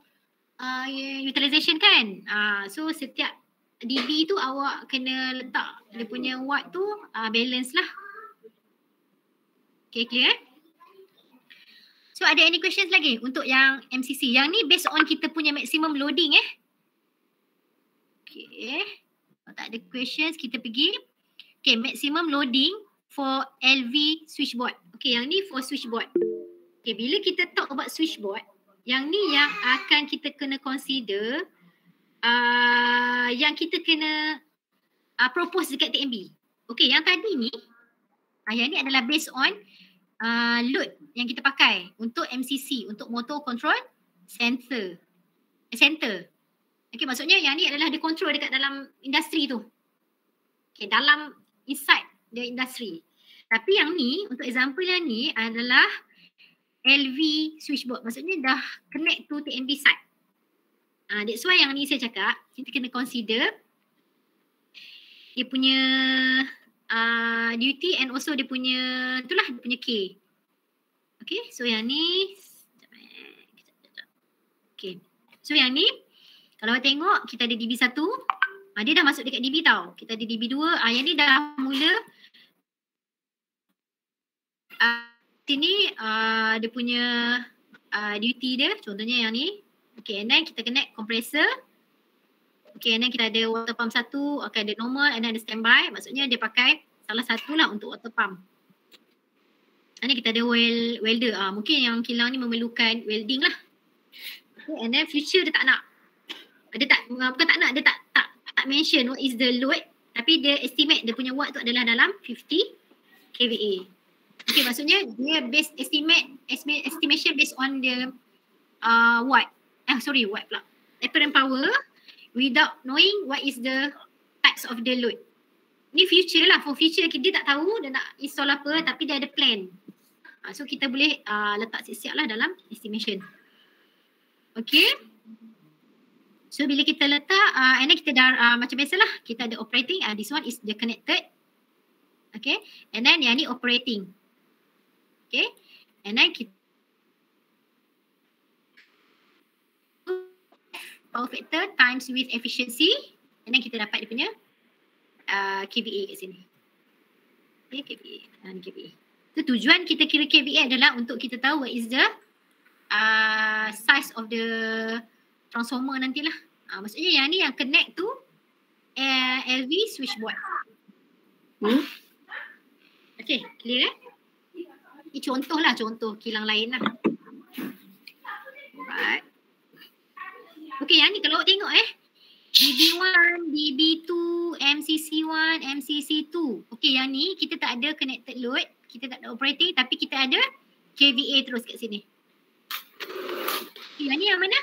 utilization kan. So setiap DB tu awak kena letak dia punya watt tu balance lah. Okay, clear? So ada any questions lagi untuk yang MCC? Yang ni based on kita punya maximum loading Okay. Kalau tak ada questions kita pergi. Okay, maximum loading for LV switchboard. Okay, yang ni for switchboard. Okay, bila kita talk about switchboard, yang ni yang akan kita kena consider yang kita kena propose dekat TMB. Okay, yang tadi ni, yang ni adalah based on load yang kita pakai untuk MCC, untuk motor control center. Okay, maksudnya yang ni adalah dia control dekat dalam industri tu. Okay, dalam inside the industry. Tapi yang ni, untuk example yang ni adalah LV switchboard. Maksudnya dah connect to TMB side. That's why yang ni saya cakap, kita kena consider dia punya duty and also dia punya, itulah dia punya K. Okay, so yang ni, okay. So yang ni, kalau awak tengok kita ada DB1, dia dah masuk dekat DB tau. Kita ada DB2, yang ni dah mula sini dia punya duty dia, contohnya yang ni. Okay, and then kita connect compressor. Okay, and then kita ada water pump 1, okay, ada normal and then ada standby. Maksudnya dia pakai salah satu lah untuk water pump. And then kita ada welder. Mungkin yang kilang ni memerlukan welding lah. Okay, and then future dia tak nak. Dia tak, bukan tak nak, dia tak mention what is the load. Tapi dia estimate dia punya watt tu adalah dalam 50 kVA. Okay, maksudnya dia estimation based on the watt. Watt pula. Apparent power without knowing what is the types of the load. Ni future lah. For future dia tak tahu dia nak install apa tapi dia ada plan. So kita boleh letak siap-siap lah dalam estimation. Okay. So bila kita letak and then kita dah macam biasalah kita ada operating. This one is the connected. Okay. And then yang ni operating. Okay. And then kita power factor times with efficiency and then kita dapat dia punya KVA kat sini. Okay, KVA. So tujuan kita kira KVA adalah untuk kita tahu what is the size of the transformer nantilah. Maksudnya yang ni yang connect to LV switchboard. Okay, clear Ini contoh kilang lain lah. Alright. Okay, yang ni kalau awak tengok DB1, DB2, MCC1, MCC2. Okay, yang ni kita tak ada connected load, kita tak ada operating tapi kita ada KVA terus kat sini. Okay, yang ni yang mana?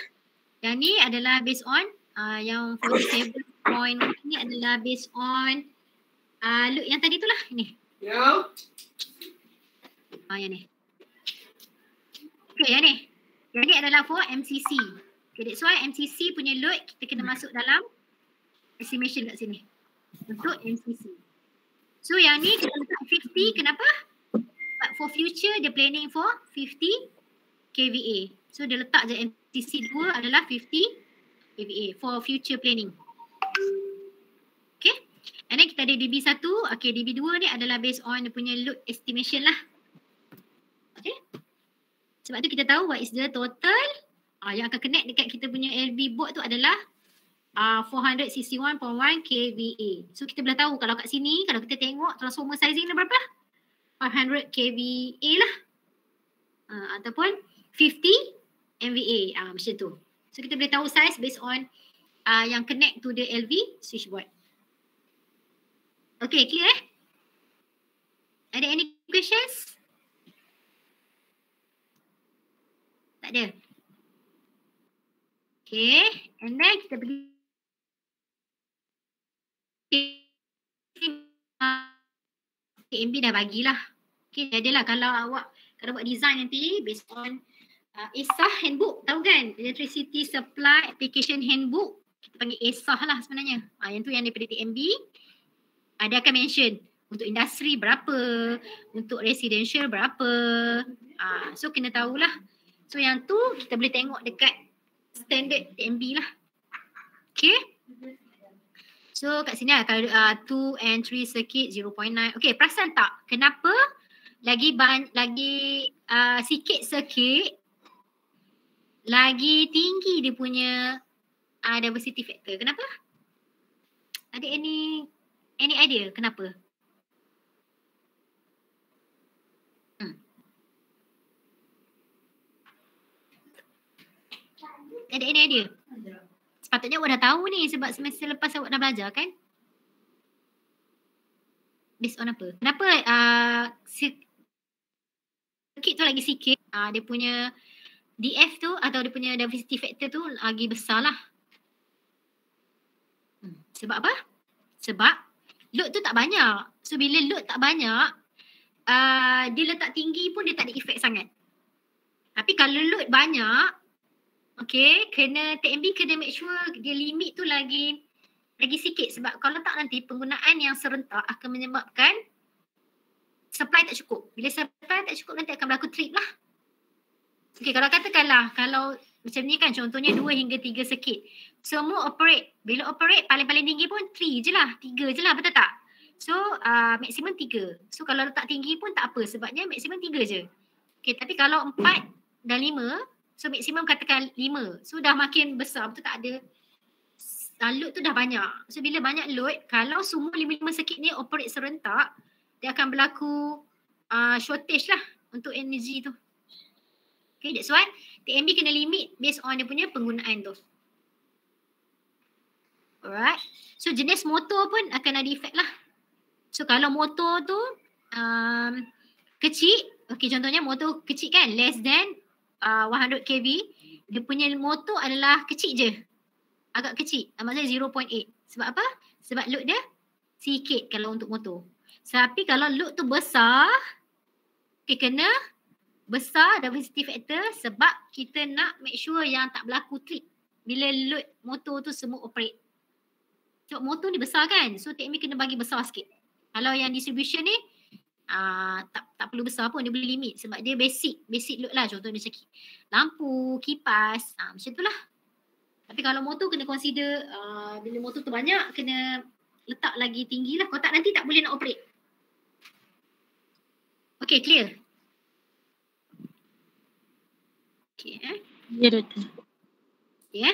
Yang ni adalah based on yang 47 point ni adalah based on load yang tadi tu lah ni. Ya. Yang ni. Okay, yang ni. Yang ni adalah for MCC. Okay, that's why MCC punya load kita kena masuk dalam estimation kat sini untuk MCC. So yang ni kita letak 50, kenapa? But for future dia planning for 50 kVA. So dia letak je MCC 2 adalah 50 kVA for future planning. Okay. And then kita ada DB1. Okay, DB2 ni adalah based on dia punya load estimation lah. Okay. Sebab tu kita tahu what is the total yang akan connect dekat kita punya LV board tu adalah 461.1 kVA. So kita boleh tahu kalau kat sini, kalau kita tengok transformer sizing dia berapa? 500 kVA lah. Ataupun 50 MVA. Macam tu. So kita boleh tahu size based on yang connect to the LV switchboard. Okay, clear Ada any questions? Tak ada. Okay, and then kita pergi TMB dah bagilah. Okay, jadilah kalau awak buat design nanti based on ESAH handbook, tahu kan? Electricity Supply Application Handbook. Kita panggil ESAH lah sebenarnya. Yang tu yang daripada TMB. Dia akan mention untuk industri berapa, untuk residential berapa. So kena tahulah. So yang tu kita boleh tengok dekat standard TMB lah. Okay. So kat sini lah kalau 2 and 3 circuit 0.9. Okay, perasan tak kenapa lagi sikit circuit lagi tinggi dia punya diversity factor. Kenapa? Ada any idea kenapa? Ada any idea? Sepatutnya awak dah tahu ni sebab semester lepas awak dah belajar kan? Based on apa? Kenapa circuit tu lagi sikit, dia punya DF tu atau dia punya diversity factor tu lagi besar lah. Sebab apa? Sebab load tu tak banyak. So bila load tak banyak, dia letak tinggi pun dia tak ada efek sangat. Tapi kalau load banyak, okay, TMB kena make sure dia limit tu lagi sikit. Sebab kalau tak nanti penggunaan yang serentak akan menyebabkan supply tak cukup. Bila supply tak cukup nanti akan berlaku trip lah. Okay, kalau katakanlah, kalau macam ni kan contohnya 2 hingga 3 circuit. Semua operate. Bila operate paling-paling tinggi pun 3 je lah. 3 je lah, betul tak? So maksimum 3. So kalau letak tinggi pun tak apa sebabnya maksimum 3 je. Okay, tapi kalau 4 dan 5, so maksimum katakan 5. So dah makin besar, betul tak ada. Load tu dah banyak. So bila banyak load, kalau semua 5 circuit ni operate serentak, dia akan berlaku shortage lah untuk energi tu. Okay, that's why TMB kena limit based on dia punya penggunaan tu. Alright. So jenis motor pun akan ada efek lah. So kalau motor tu kecil, okay contohnya motor kecil kan, less than 100 kV, dia punya motor adalah kecil je. Agak kecil, maksudnya 0.8. Sebab apa? Sebab load dia sikit kalau untuk motor. Tapi kalau load tu besar, okay, kena besar diversity factor sebab kita nak make sure yang tak berlaku trip bila load motor tu semua operate. Sebab motor ni besar kan, so TMB kena bagi besar sikit. Kalau yang distribution ni tak perlu besar pun, dia boleh limit sebab dia basic load lah. Contohnya macam lampu, kipas, macam tu lah. Tapi kalau motor kena consider bila motor tu banyak kena letak lagi tinggi lah. Kalau tak nanti tak boleh nak operate. Okay, clear? Okay, Ya, Doktor. Okay,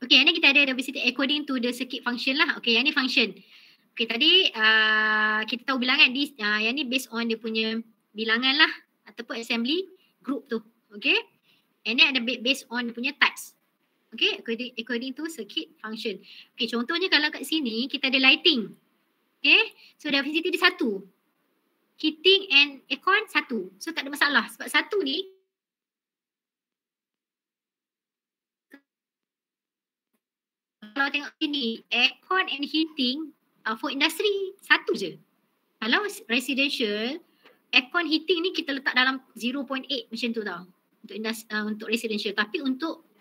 okay, ni kita ada diversity according to the circuit function lah. Okay, yang ni function. Okay, tadi kita tahu bilangan. Yang ni based on dia punya bilangan lah ataupun assembly group tu. Okay, and ni ada based on dia punya types. Okay, according to circuit function. Okay, contohnya kalau kat sini kita ada lighting. Okay, so diversity dia 1. Heating and aircon 1. So tak ada masalah sebab 1 ni kalau tengok sini, aircon and heating for industry 1 je. Kalau residential, aircon heating ni kita letak dalam 0.8 macam tu tau. Untuk residential. Tapi untuk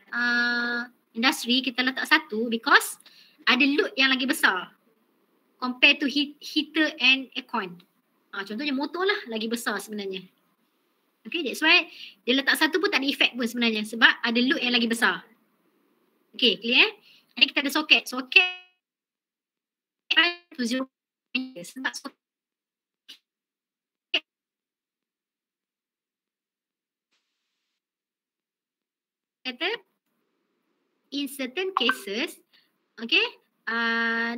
industri kita letak 1 because ada load yang lagi besar compared to heater and aircon. Contohnya motor lah lagi besar sebenarnya. Okay, that's why dia letak 1 pun tak ada effect pun sebenarnya sebab ada load yang lagi besar. Okay, clear? Jadi kita ada soket. Soket to 0. Sebab soket kata in certain cases, okay,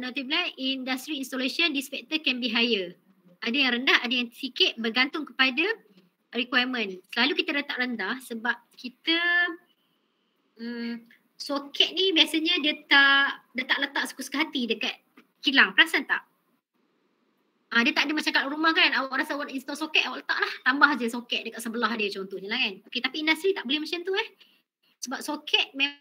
notably industry installation this factor can be higher. Ada yang rendah, ada yang sikit bergantung kepada requirement. Selalu kita letak rendah sebab kita soket ni biasanya dia tak letak suka-suka hati dekat kilang. Perasan tak? Dia tak ada macam kat rumah kan, awak rasa awak install soket, awak letak lah, tambah je soket dekat sebelah dia contohnya lah kan. Okay, tapi industri tak boleh macam tu sebab soket memang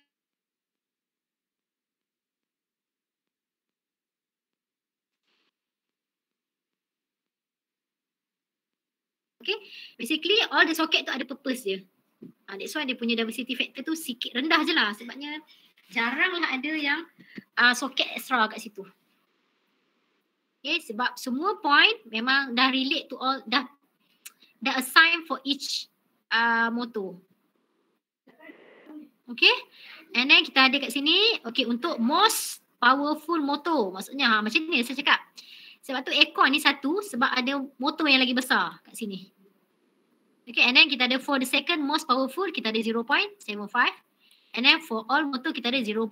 okay, basically all the socket tu ada purpose dia. That's why dia punya diversity factor tu sikit rendah je lah. Sebabnya jaranglah ada yang soket extra kat situ. Okay, sebab semua point memang dah relate to all, dah assign for each motor. Okay, and then kita ada kat sini, okay, untuk most powerful motor. Maksudnya macam ni saya cakap. Sebab tu aircon ni satu sebab ada motor yang lagi besar kat sini. Okay, and then kita ada for the second most powerful, kita ada 0.75. And then for all motor kita ada 0.6.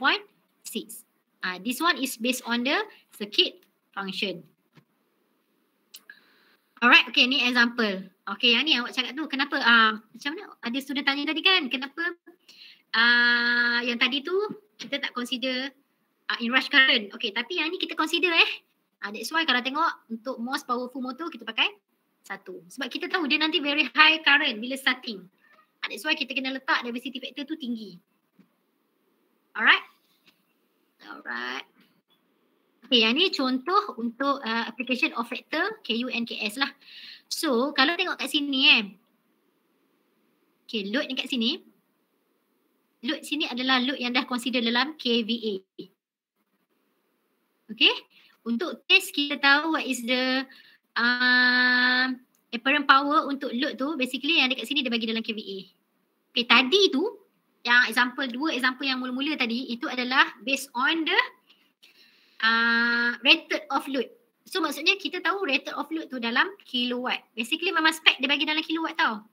This one is based on the circuit function. Alright, okay, ni example. Okay, yang ni awak cakap tu kenapa, macam mana ada student tanya tadi kan, kenapa yang tadi tu kita tak consider inrush current. Okay, tapi yang ni kita consider that's why kalau tengok untuk most powerful motor kita pakai 1. Sebab kita tahu dia nanti very high current bila starting. That's why kita kena letak diversity factor tu tinggi. Alright. Okay, yang ni contoh untuk application of factor KU and KS lah. So, kalau tengok kat sini okay, load ni kat sini. Load sini adalah load yang dah consider dalam KVA. Okay. Untuk test kita tahu what is the apparent power untuk load tu. Basically yang dekat sini dia bagi dalam KVA. Okay, tadi tu yang dua example yang mula-mula tadi itu adalah based on the rated of load. So maksudnya kita tahu rated of load tu dalam kilowatt. Basically memang spec dia bagi dalam kilowatt tau.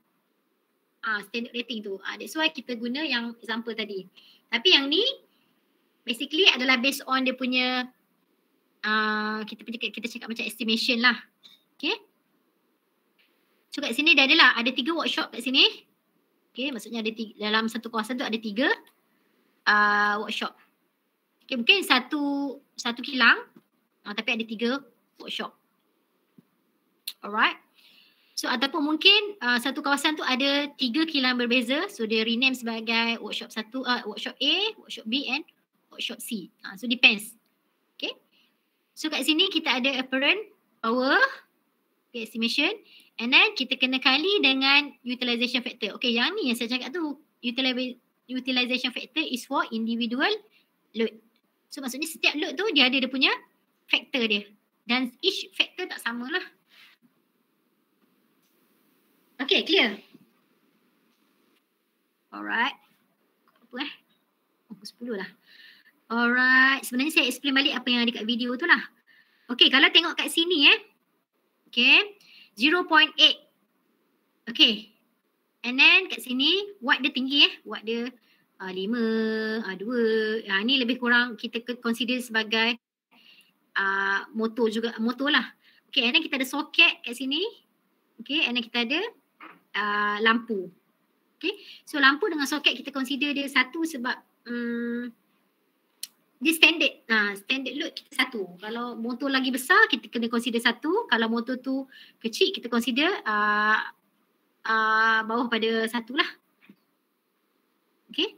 Standard rating tu. That's why kita guna yang example tadi. Tapi yang ni basically adalah based on dia punya kita cakap macam estimation lah. Okay. So kat sini dah adalah ada 3 workshop kat sini. Okay, maksudnya ada dalam satu kawasan tu ada 3 workshop. Okay, mungkin satu kilang tapi ada 3 workshop. Alright. So ataupun mungkin satu kawasan tu ada 3 kilang berbeza. So dia rename sebagai workshop workshop A, workshop B and workshop C. So depends. Okay. So kat sini kita ada apparent power, okay, estimation, and then kita kena kali dengan utilization factor. Okay, yang ni yang saya cakap tu, utilization factor is for individual load. So maksudnya setiap load tu dia ada dia punya factor dia. Dan each factor tak samalah. Okay, clear? Alright. Apa Pukul 10 lah. Alright. Sebenarnya saya explain balik apa yang ada kat video tu lah. Okay, kalau tengok kat sini okay. 0.8. Okay. And then kat sini watt dia tinggi watt dia 5, 2. Ni lebih kurang kita consider sebagai motor juga, motor lah. Okay, and then kita ada soket kat sini. Okay, and then kita ada lampu. Okay, so lampu dengan soket kita consider dia satu sebab dia standard. Standard load kita 1. Kalau motor lagi besar kita kena consider 1. Kalau motor tu kecil kita consider bawah pada 1 lah. Okay,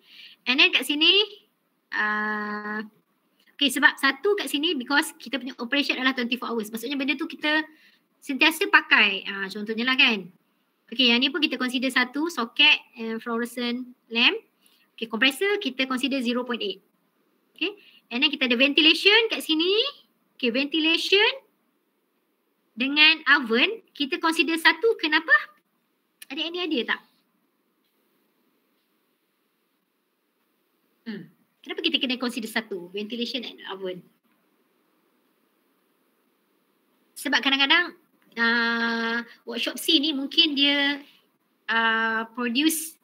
and then kat sini okay, sebab 1 kat sini because kita punya operation adalah 24 hours. Maksudnya benda tu kita sentiasa pakai. Contohnya lah kan. Okay, yang ni pun kita consider 1 socket and fluorescent lamp. Okay, compressor kita consider 0.8. Okay, and then kita ada ventilation kat sini. Okay, ventilation dengan oven kita consider 1. Kenapa? Ada any idea tak? Kenapa kita kena consider 1? Ventilation and oven. Sebab kadang-kadang workshop C ni mungkin dia produce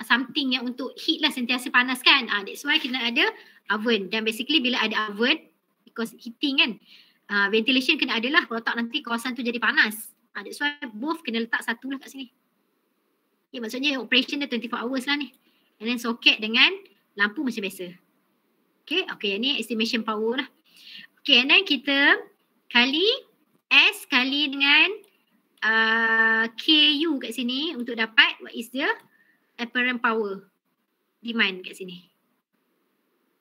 something yang untuk heat lah, sentiasa panas kan. That's why kena ada oven. Dan basically bila ada oven, because heating kan, ventilation kena ada lah. Kalau tak nanti kawasan tu jadi panas. That's why both kena letak 1 lah kat sini. Okay, maksudnya operation dia 24 hours lah ni. And then socket dengan lampu macam biasa. Okay, ni estimation power lah. Okay, and then kita kali S kali dengan KU kat sini untuk dapat what is the apparent power demand kat sini.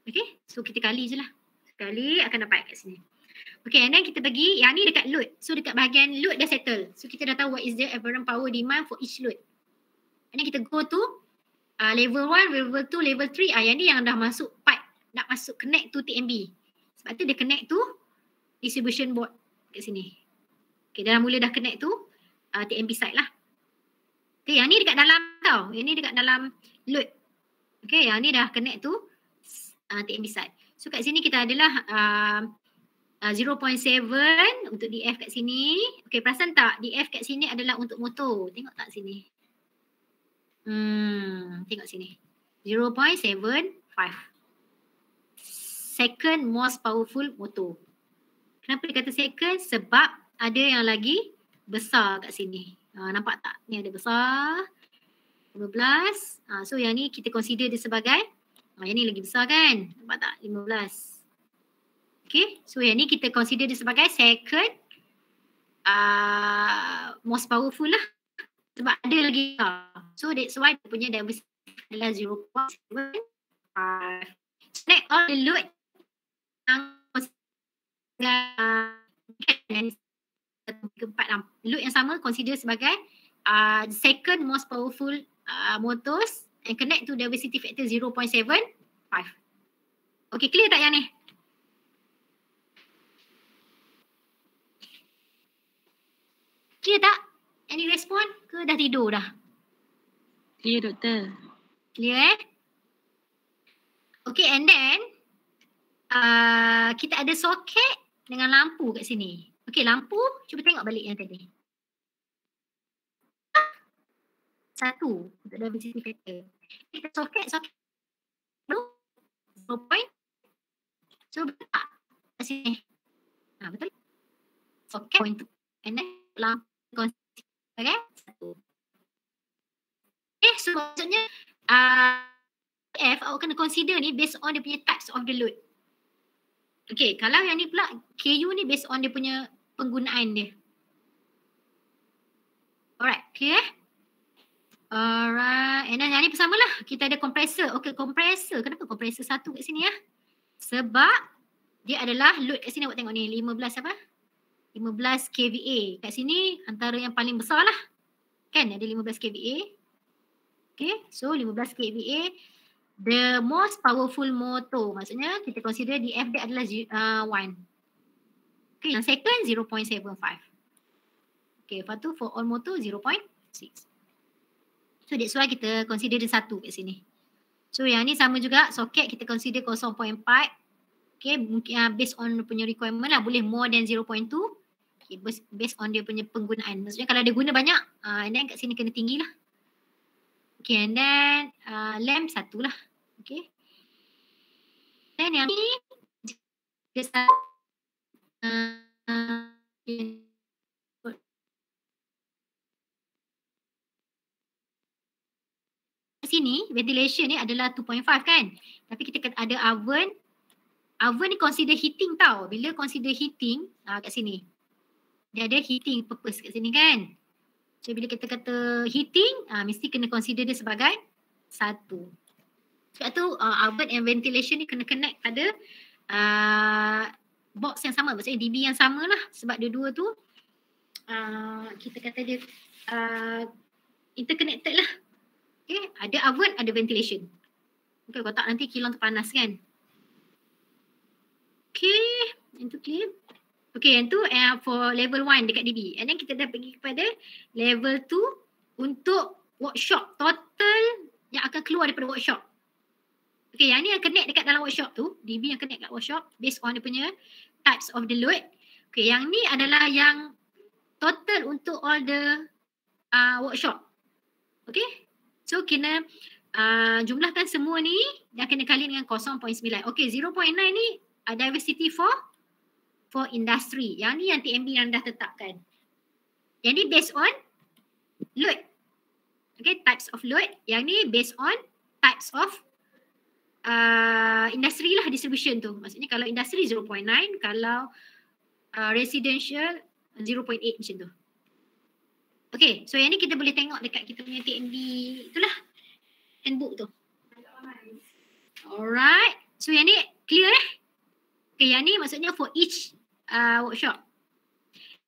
Okay, so kita kali je lah. Sekali akan dapat kat sini. Okay, and then kita bagi yang ni dekat load. So dekat bahagian load dah settle. So kita dah tahu what is the apparent power demand for each load. And then kita go to level 1, level 2, level 3. Yang ni yang dah masuk pipe, nak masuk connect to TMB. Sebab tu dia connect to distribution board kat sini. Okay, dah mula dah connect to TMB side lah. Okay, yang ni dekat dalam tau. Yang ni dekat dalam load. Okay, yang ni dah connect to TMB side. So kat sini kita adalah 0.7 untuk DF kat sini. Okay, perasan tak DF kat sini adalah untuk motor. Tengok tak sini? Tengok sini. 0.75. Second most powerful motor. Kenapa dia kata second? Sebab ada yang lagi besar kat sini. Nampak tak? Ni ada besar. 15. So yang ni kita consider dia sebagai yang ni lagi besar kan? Nampak tak? 15. Okay. So yang ni kita consider dia sebagai second most powerful lah. Sebab ada lagi besar. So that's why dia punya diversity adalah 0.75. Select all the load yang load yang sama consider sebagai second most powerful motors and connect to diversity factor 0.75. Okay, clear tak yang ni? Clear tak? Any respon ke dah tidur dah? Clear doktor. Clear Okay, and then kita ada soket dengan lampu kat sini. Okay, lampu cuba tengok balik yang tadi. 1 untuk diversity factor. Kita soket 0 point. So betul tak? Kat sini. Betul. Soket point 2. And then lampu okay? 1. So maksudnya F awak kena consider ni based on dia punya types of the load. Okay, kalau yang ni pula KU ni based on dia punya penggunaan dia. Alright, clear? Alright, and then yang ni sama lah. Kita ada compressor. Okay, compressor. Kenapa compressor 1 kat sini ya? Sebab dia adalah load kat sini awak tengok ni 15 apa? 15 kVA. Kat sini antara yang paling besar lah. Kan ada 15 kVA. Okay, so 15 kVA. The most powerful motor. Maksudnya kita consider DF dia adalah 1. Okay, yang second 0.75. Okay, lepas tu for all motor 0.6. So that's why kita consider dia 1 kat sini. So yang ni sama juga, soket kita consider 0.4. Okay, mungkin based on punya requirement lah, boleh more than 0.2. Okay, based on dia punya penggunaan. Maksudnya kalau dia guna banyak, and then kat sini kena tinggi lah. Okay, and then lamp 1 lah. Okay. Then yang ni dia sini ventilation ni adalah 2.5 kan. Tapi kita ada oven. Oven ni consider heating tau. Bila consider heating kat sini. Dia ada heating purpose kat sini kan. So bila kita kata heating, mesti kena consider dia sebagai 1. Sebab tu oven and ventilation ni kena connect pada box yang sama. Maksudnya DB yang sama lah. Sebab dua-dua tu kita kata dia interconnected lah. Okay, ada oven, ada ventilation. Okay, kalau tak nanti kilang terpanas kan. Okay, yang tu clear. Okay, yang tu for level 1 dekat DB. And then kita dah pergi kepada level 2 untuk workshop. Total yang akan keluar daripada workshop. Okay, yang ni yang connect dekat dalam workshop tu. DB yang connect kat workshop based on dia punya types of the load. Okay, yang ni adalah yang total untuk all the workshop. Okay, so kena jumlahkan semua ni dan kena kali dengan 0.9. Okay, 0.9 ni diversity for industry. Yang ni yang TMB yang dah tetapkan. Yang ni based on load. Okay, types of load. Yang ni based on types of industry lah, distribution tu. Maksudnya kalau industri 0.9, kalau residential 0.8 macam tu. Okay, so yang ni kita boleh tengok dekat kita punya TMB itulah, handbook tu. Alright, so yang ni clear Okay, yang ni maksudnya for each workshop.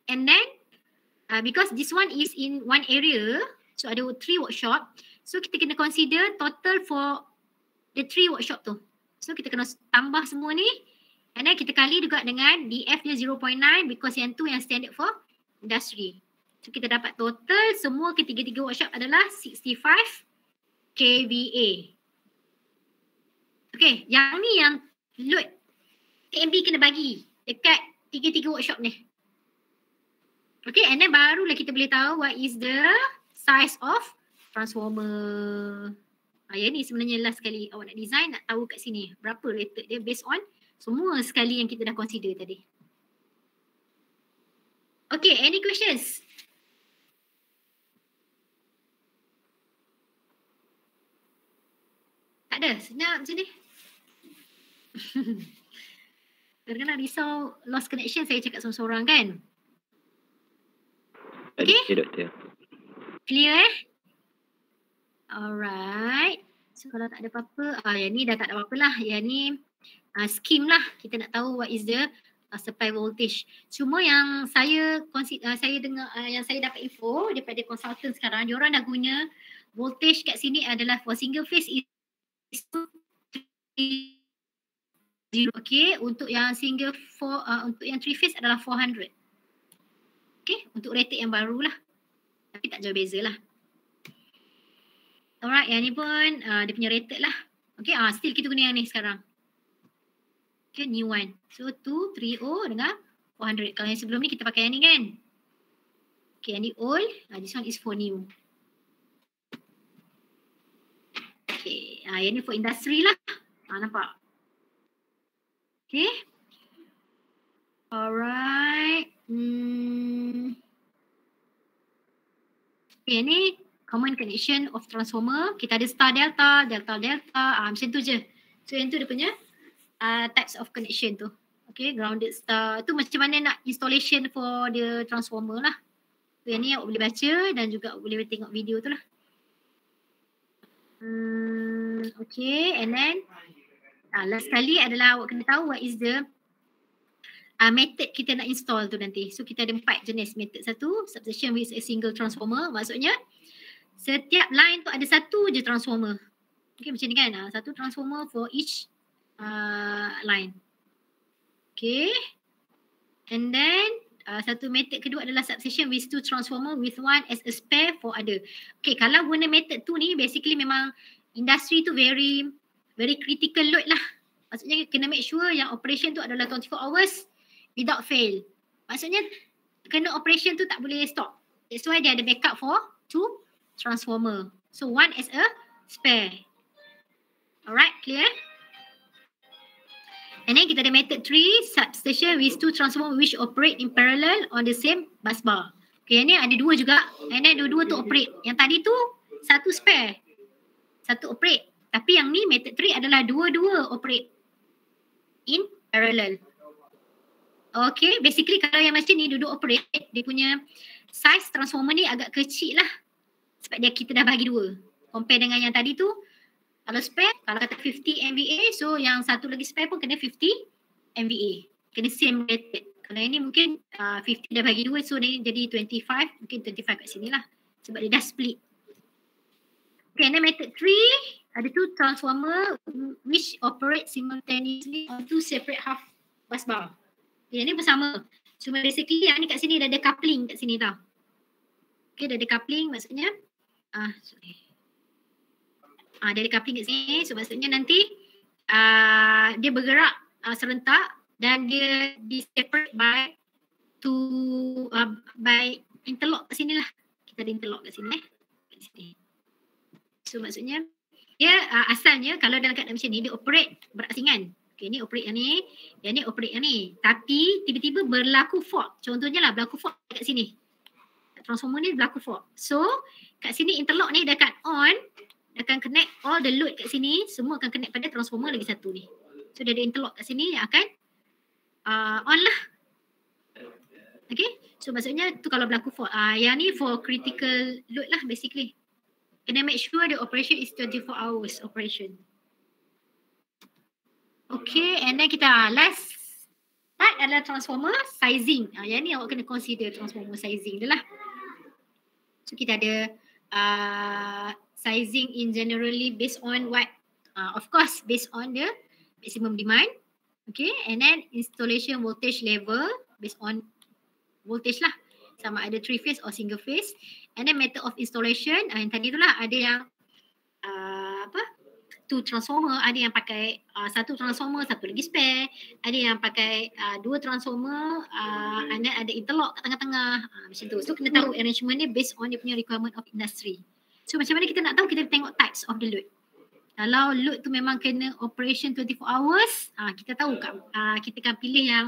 And then because this one is in one area, so ada 3 workshop. So kita kena consider total for the 3 workshop tu. So kita kena tambah semua ni and then kita kali juga dengan DF dia 0.9 because yang tu yang standard for industry. So kita dapat total semua ketiga-tiga workshop adalah 65 kVA. Okay, yang ni yang load TMB kena bagi dekat tiga-tiga workshop ni. Okay, and then barulah kita boleh tahu what is the size of transformer. Yang ni sebenarnya last sekali awak nak design, nak tahu kat sini berapa rated dia based on semua sekali yang kita dah consider tadi. Okay, any questions? Tak ada, senyap macam ni. Kadang-kadang risau lost connection saya cakap seorang-seorang kan. Okay, doktor. Clear Alright. So kalau tak ada apa-apa, yang ni dah tak ada apa-apa lah. Yang ni scheme lah. Kita nak tahu what is the supply voltage. Cuma yang saya dengar, yang saya dapat info daripada consultant sekarang, diorang dah guna voltage kat sini adalah for single phase is 0. Okay, untuk yang untuk yang 3 phase adalah 400. Okay, untuk rated yang baru lah. Tapi tak jauh beza lah. Alright, yang ni pun dia punya rated lah. Okay, still kita guna yang ni sekarang. Okay, new one. So 230 dengan 400. Kalau yang sebelum ni kita pakai yang ni kan. Okay, yang ni old. This one is for new. Okay, yang ni for industry lah. Nampak? Okay. Alright. Okay, ni common connection of transformer. Kita ada star delta, delta delta, macam tu je. So yang tu dia punya types of connection tu. Okay, grounded star. Tu macam mana nak installation for the transformer lah. So yang ni awak boleh baca dan juga awak boleh tengok video tu lah. Okay, and then last sekali adalah awak kena tahu what is the method kita nak install tu nanti. So kita ada 4 jenis method. Satu, substation with a single transformer. Maksudnya setiap line tu ada satu je transformer. Okay, macam ni kan. Satu transformer for each line. Okay. And then satu method kedua adalah substation with 2 transformer with one as a spare for other. Okay, kalau guna method tu ni basically memang industri tu very critical load lah. Maksudnya kena make sure yang operation tu adalah 24 hours without fail. Maksudnya kena operation tu tak boleh stop. That's why dia ada backup for 2 transformer. So one as a spare. Alright, clear? And then kita ada method 3, substation with 2 transformer which operate in parallel on the same bus bar. Okay, yang ni ada 2 juga. And then dua-dua tu operate. Yang tadi tu satu spare, satu operate. Tapi yang ni method 3 adalah dua-dua operate in parallel. Okay, basically kalau yang macam ni duduk operate, dia punya size transformer ni agak kecil lah. Sebab kita dah bagi 2. Compare dengan yang tadi tu, kalau spare, kalau kata 50 MVA, so yang satu lagi spare pun kena 50 MVA. Kena same rated. Kalau yang ni mungkin 50 dah bagi 2, so ni jadi 25, mungkin 25 kat sini lah. Sebab dia dah split. Okay, and then method 3, ada 2 transformer which operate simultaneously on 2 separate half bus bar. Yang ni bersama. Cuma basically yang ni kat sini dah ada coupling kat sini tau. Okay, dah ada coupling maksudnya. Dia ada coupling kat sini. So maksudnya nanti dia bergerak serentak dan dia di-separate by interlock kat sini lah. Kita ada interlock kat sini. Kat sini. So maksudnya dia asalnya kalau dalam keadaan macam ni dia operate berasingan. Okay, ni operate yang ni operate yang ni. Tapi tiba-tiba berlaku fault. Contohnya lah berlaku fault kat sini. Transformer ni berlaku fault. So kat sini interlock ni dia akan on, dia akan connect all the load kat sini, semua akan connect pada transformer lagi satu ni. So dia ada interlock kat sini yang akan on lah. Okay, so maksudnya tu kalau berlaku fault. Yang ni for critical load lah basically. Kena make sure the operation is 24 hours operation. Okay, and then kita last part adalah transformer sizing. Yang ni awak kena consider transformer sizing dia lah. So kita ada sizing in generally based on what? Of course, based on the maximum demand. Okay, and then installation voltage level based on voltage lah. Sama ada 3-phase or single phase. And then method of installation, yang tadi tu lah, ada yang 2 transformer, ada yang pakai 1 transformer, 1 lagi spare, ada yang pakai 2 transformer, and then ada interlock kat tengah-tengah, macam tu. So kena tahu arrangement ni based on dia punya requirement of industry. So macam mana kita nak tahu? Kita tengok types of the load. Kalau load tu memang kena operation 24 hours, kita tahu kita akan pilih yang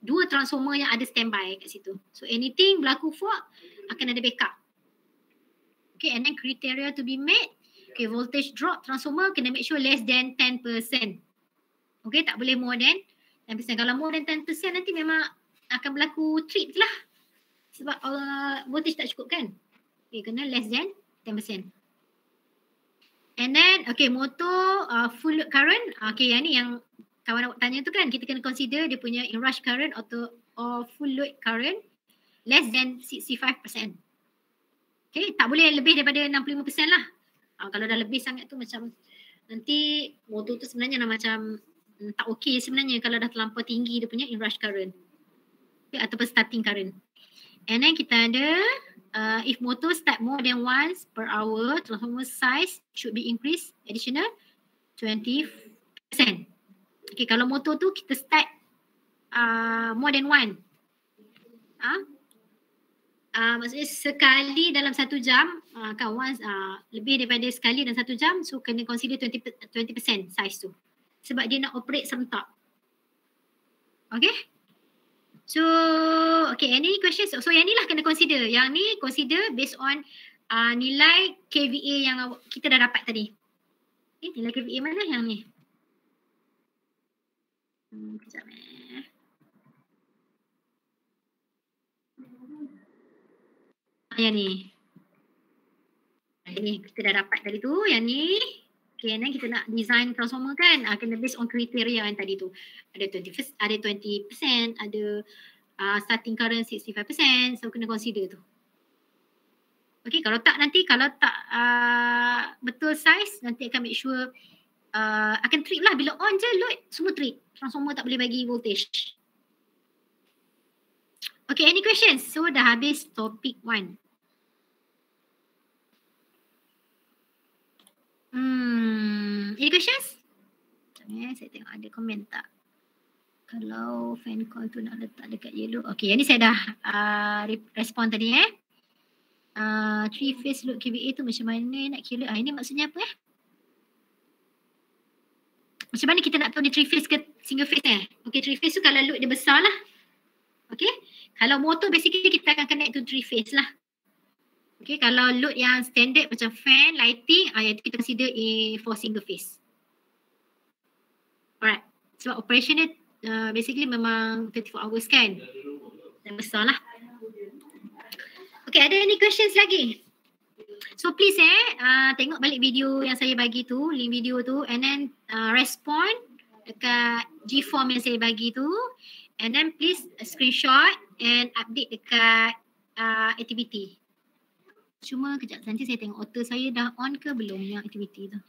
2 transformer yang ada standby kat situ. So anything berlaku fault, akan ada backup. Okay, and then criteria to be met. Okay, voltage drop transformer kena make sure less than 10%. Okay, tak boleh more than 10%. Kalau more than 10% nanti memang akan berlaku trip lah. Sebab voltage tak cukup kan. Okay, kena less than 10%. And then, okay, motor full load current. Okay, yang ni yang kawan awak tanya tu kan, kita kena consider dia punya inrush current or full load current less than 65%. Okay, tak boleh lebih daripada 65% lah. Kalau dah lebih sangat tu macam nanti motor tu sebenarnya dah macam tak okey sebenarnya kalau dah terlampau tinggi dia punya inrush current. Okay, ataupun starting current. And then kita ada if motor start more than once per hour, transformer size should be increased additional 20%. Okay, kalau motor tu kita start more than one. Maksudnya sekali dalam 1 jam, kan once lebih daripada sekali dalam 1 jam, so kena consider 20% size tu. Sebab dia nak operate serentak. Okay. So, okay, any questions? So yang ni lah kena consider. Yang ni consider based on nilai KVA yang kita dah dapat tadi. Okay, nilai KVA mana yang ni? Sekejap yang ni. Yang ni kita dah dapat tadi tu. Yang ni. Okay, and then kita nak design transformer kan. Kena based on kriteria yang tadi tu. Ada 20%, ada starting current 65%. So kena consider tu. Okay, kalau tak nanti, kalau tak betul size, nanti akan make sure akan trip lah. Bila on je load, semua trip. Transformer tak boleh bagi voltage. Okay, any questions? So dah habis topik 1. Any questions? Saya tengok ada komen tak? Kalau fan coil tu nak letak dekat yellow. Okay, yang ni saya dah respon tadi 3 phase load KVA tu macam mana nak kira? Ini maksudnya apa Macam mana kita nak tahu dia 3 phase ke single phase Okay, 3 phase tu kalau load dia besar lah. Okay, kalau motor basically kita akan connect to 3 phase lah. Okay, kalau load yang standard macam fan, lighting, yang kita consider for single phase. Alright, sebab operation dia basically memang 24 hours kan. Dan besar lah. Okay, ada any questions lagi? So please tengok balik video yang saya bagi tu, link video tu, and then respond dekat G-form yang saya bagi tu, and then please screenshot and update dekat activity. Cuma kejap nanti saya tengok auto saya dah on ke belum yang activity tu.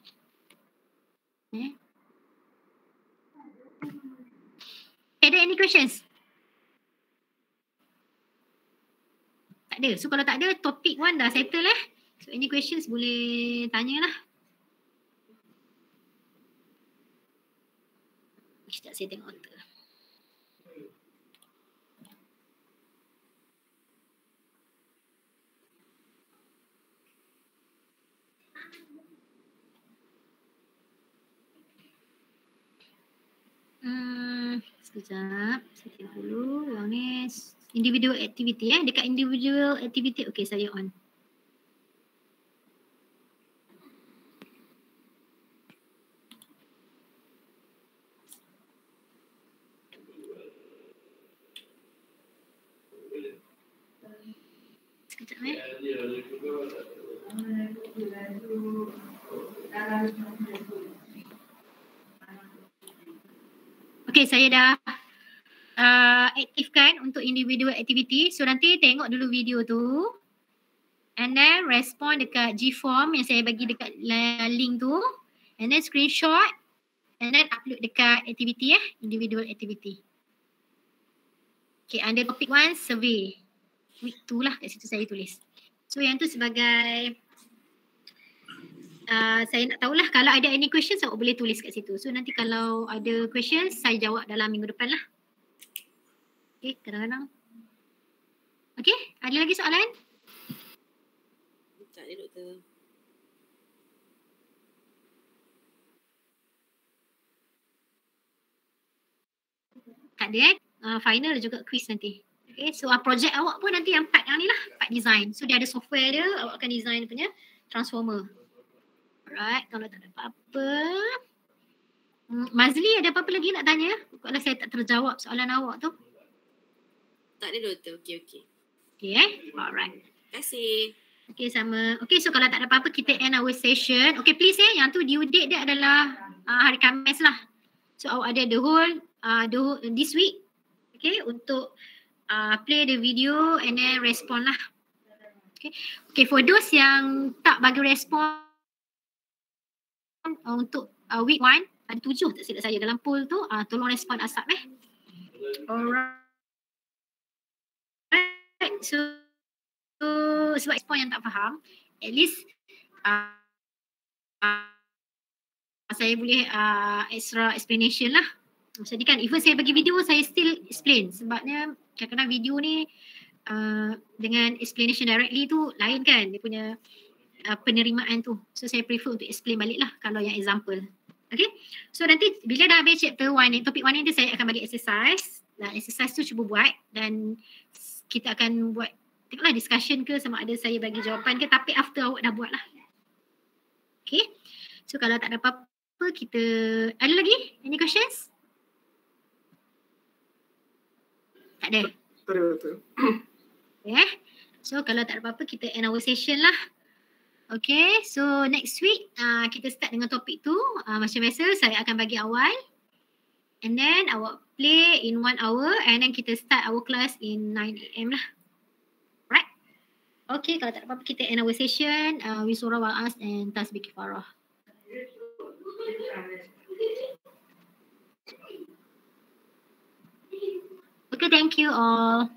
Ada any questions? Tak ada. So kalau tak ada, topik 1 dah settle So any questions boleh tanya lah. Sekejap saya tengok auto. Sekejap, saya tengok dulu. Yang ni individual activity dekat individual activity, okay saya on. Sekejap Okay, saya dah aktifkan untuk individual activity. So nanti tengok dulu video tu. and then respond dekat G-form yang saya bagi dekat link tu, and then screenshot and then upload dekat activity individual activity. Okay, under topic 1 survey. Week 2 lah kat situ saya tulis. So yang tu sebagai saya nak tahulah kalau ada any questions awak boleh tulis kat situ. So nanti kalau ada questions saya jawab dalam minggu depan lah. Okay, kadang-kadang. Okay, ada lagi soalan? Tak ada doktor. Tak ada final juga quiz nanti. Okay, so projek awak pun nanti yang part yang ni lah, part design. So dia ada software dia, awak akan design punya transformer. Alright, kalau tak ada apa-apa. Mazli ada apa-apa lagi nak tanya? Kalau saya tak terjawab soalan awak tu. Tak ada doktor. Okey. Okay, alright. Terima kasih. Okay, sama. Okay, so kalau tak ada apa-apa kita end our session. Okay, please yang tu due date dia adalah hari Khamis lah. So awak ada the whole this week. Okay, untuk play the video and then respond lah. Okay, for those yang tak bagi respon untuk week 1, ada 7 tak silap saya dalam poll tu, tolong respon ASAP Alright. So sebab respon yang tak faham, at least saya boleh extra explanation lah. Jadi kan even saya bagi video saya still explain, sebabnya kadang-kadang video ni dengan explanation directly tu lain kan dia punya penerimaan tu. So saya prefer untuk explain balik lah kalau yang example. Okay, so nanti bila dah habis chapter 1 ni, topik 1 ni saya akan bagi exercise. Dan exercise tu cuba buat dan kita akan buat tengoklah discussion ke sama ada saya bagi jawapan ke, tapi after awak dah buat lah. Okay, so kalau tak ada apa-apa kita, ada lagi? Any questions? Tak ada? Tak ada doktor. Okay, so kalau tak ada apa-apa kita end our session lah. Okay, so next week kita start dengan topik tu. Macam biasa saya akan bagi awal. And then awak play in 1 hour and then kita start our class in 9 AM lah. Right? Okay, kalau tak ada apa-apa kita end our session. With surah wa'as and tasbih kifarah. Okay, thank you all.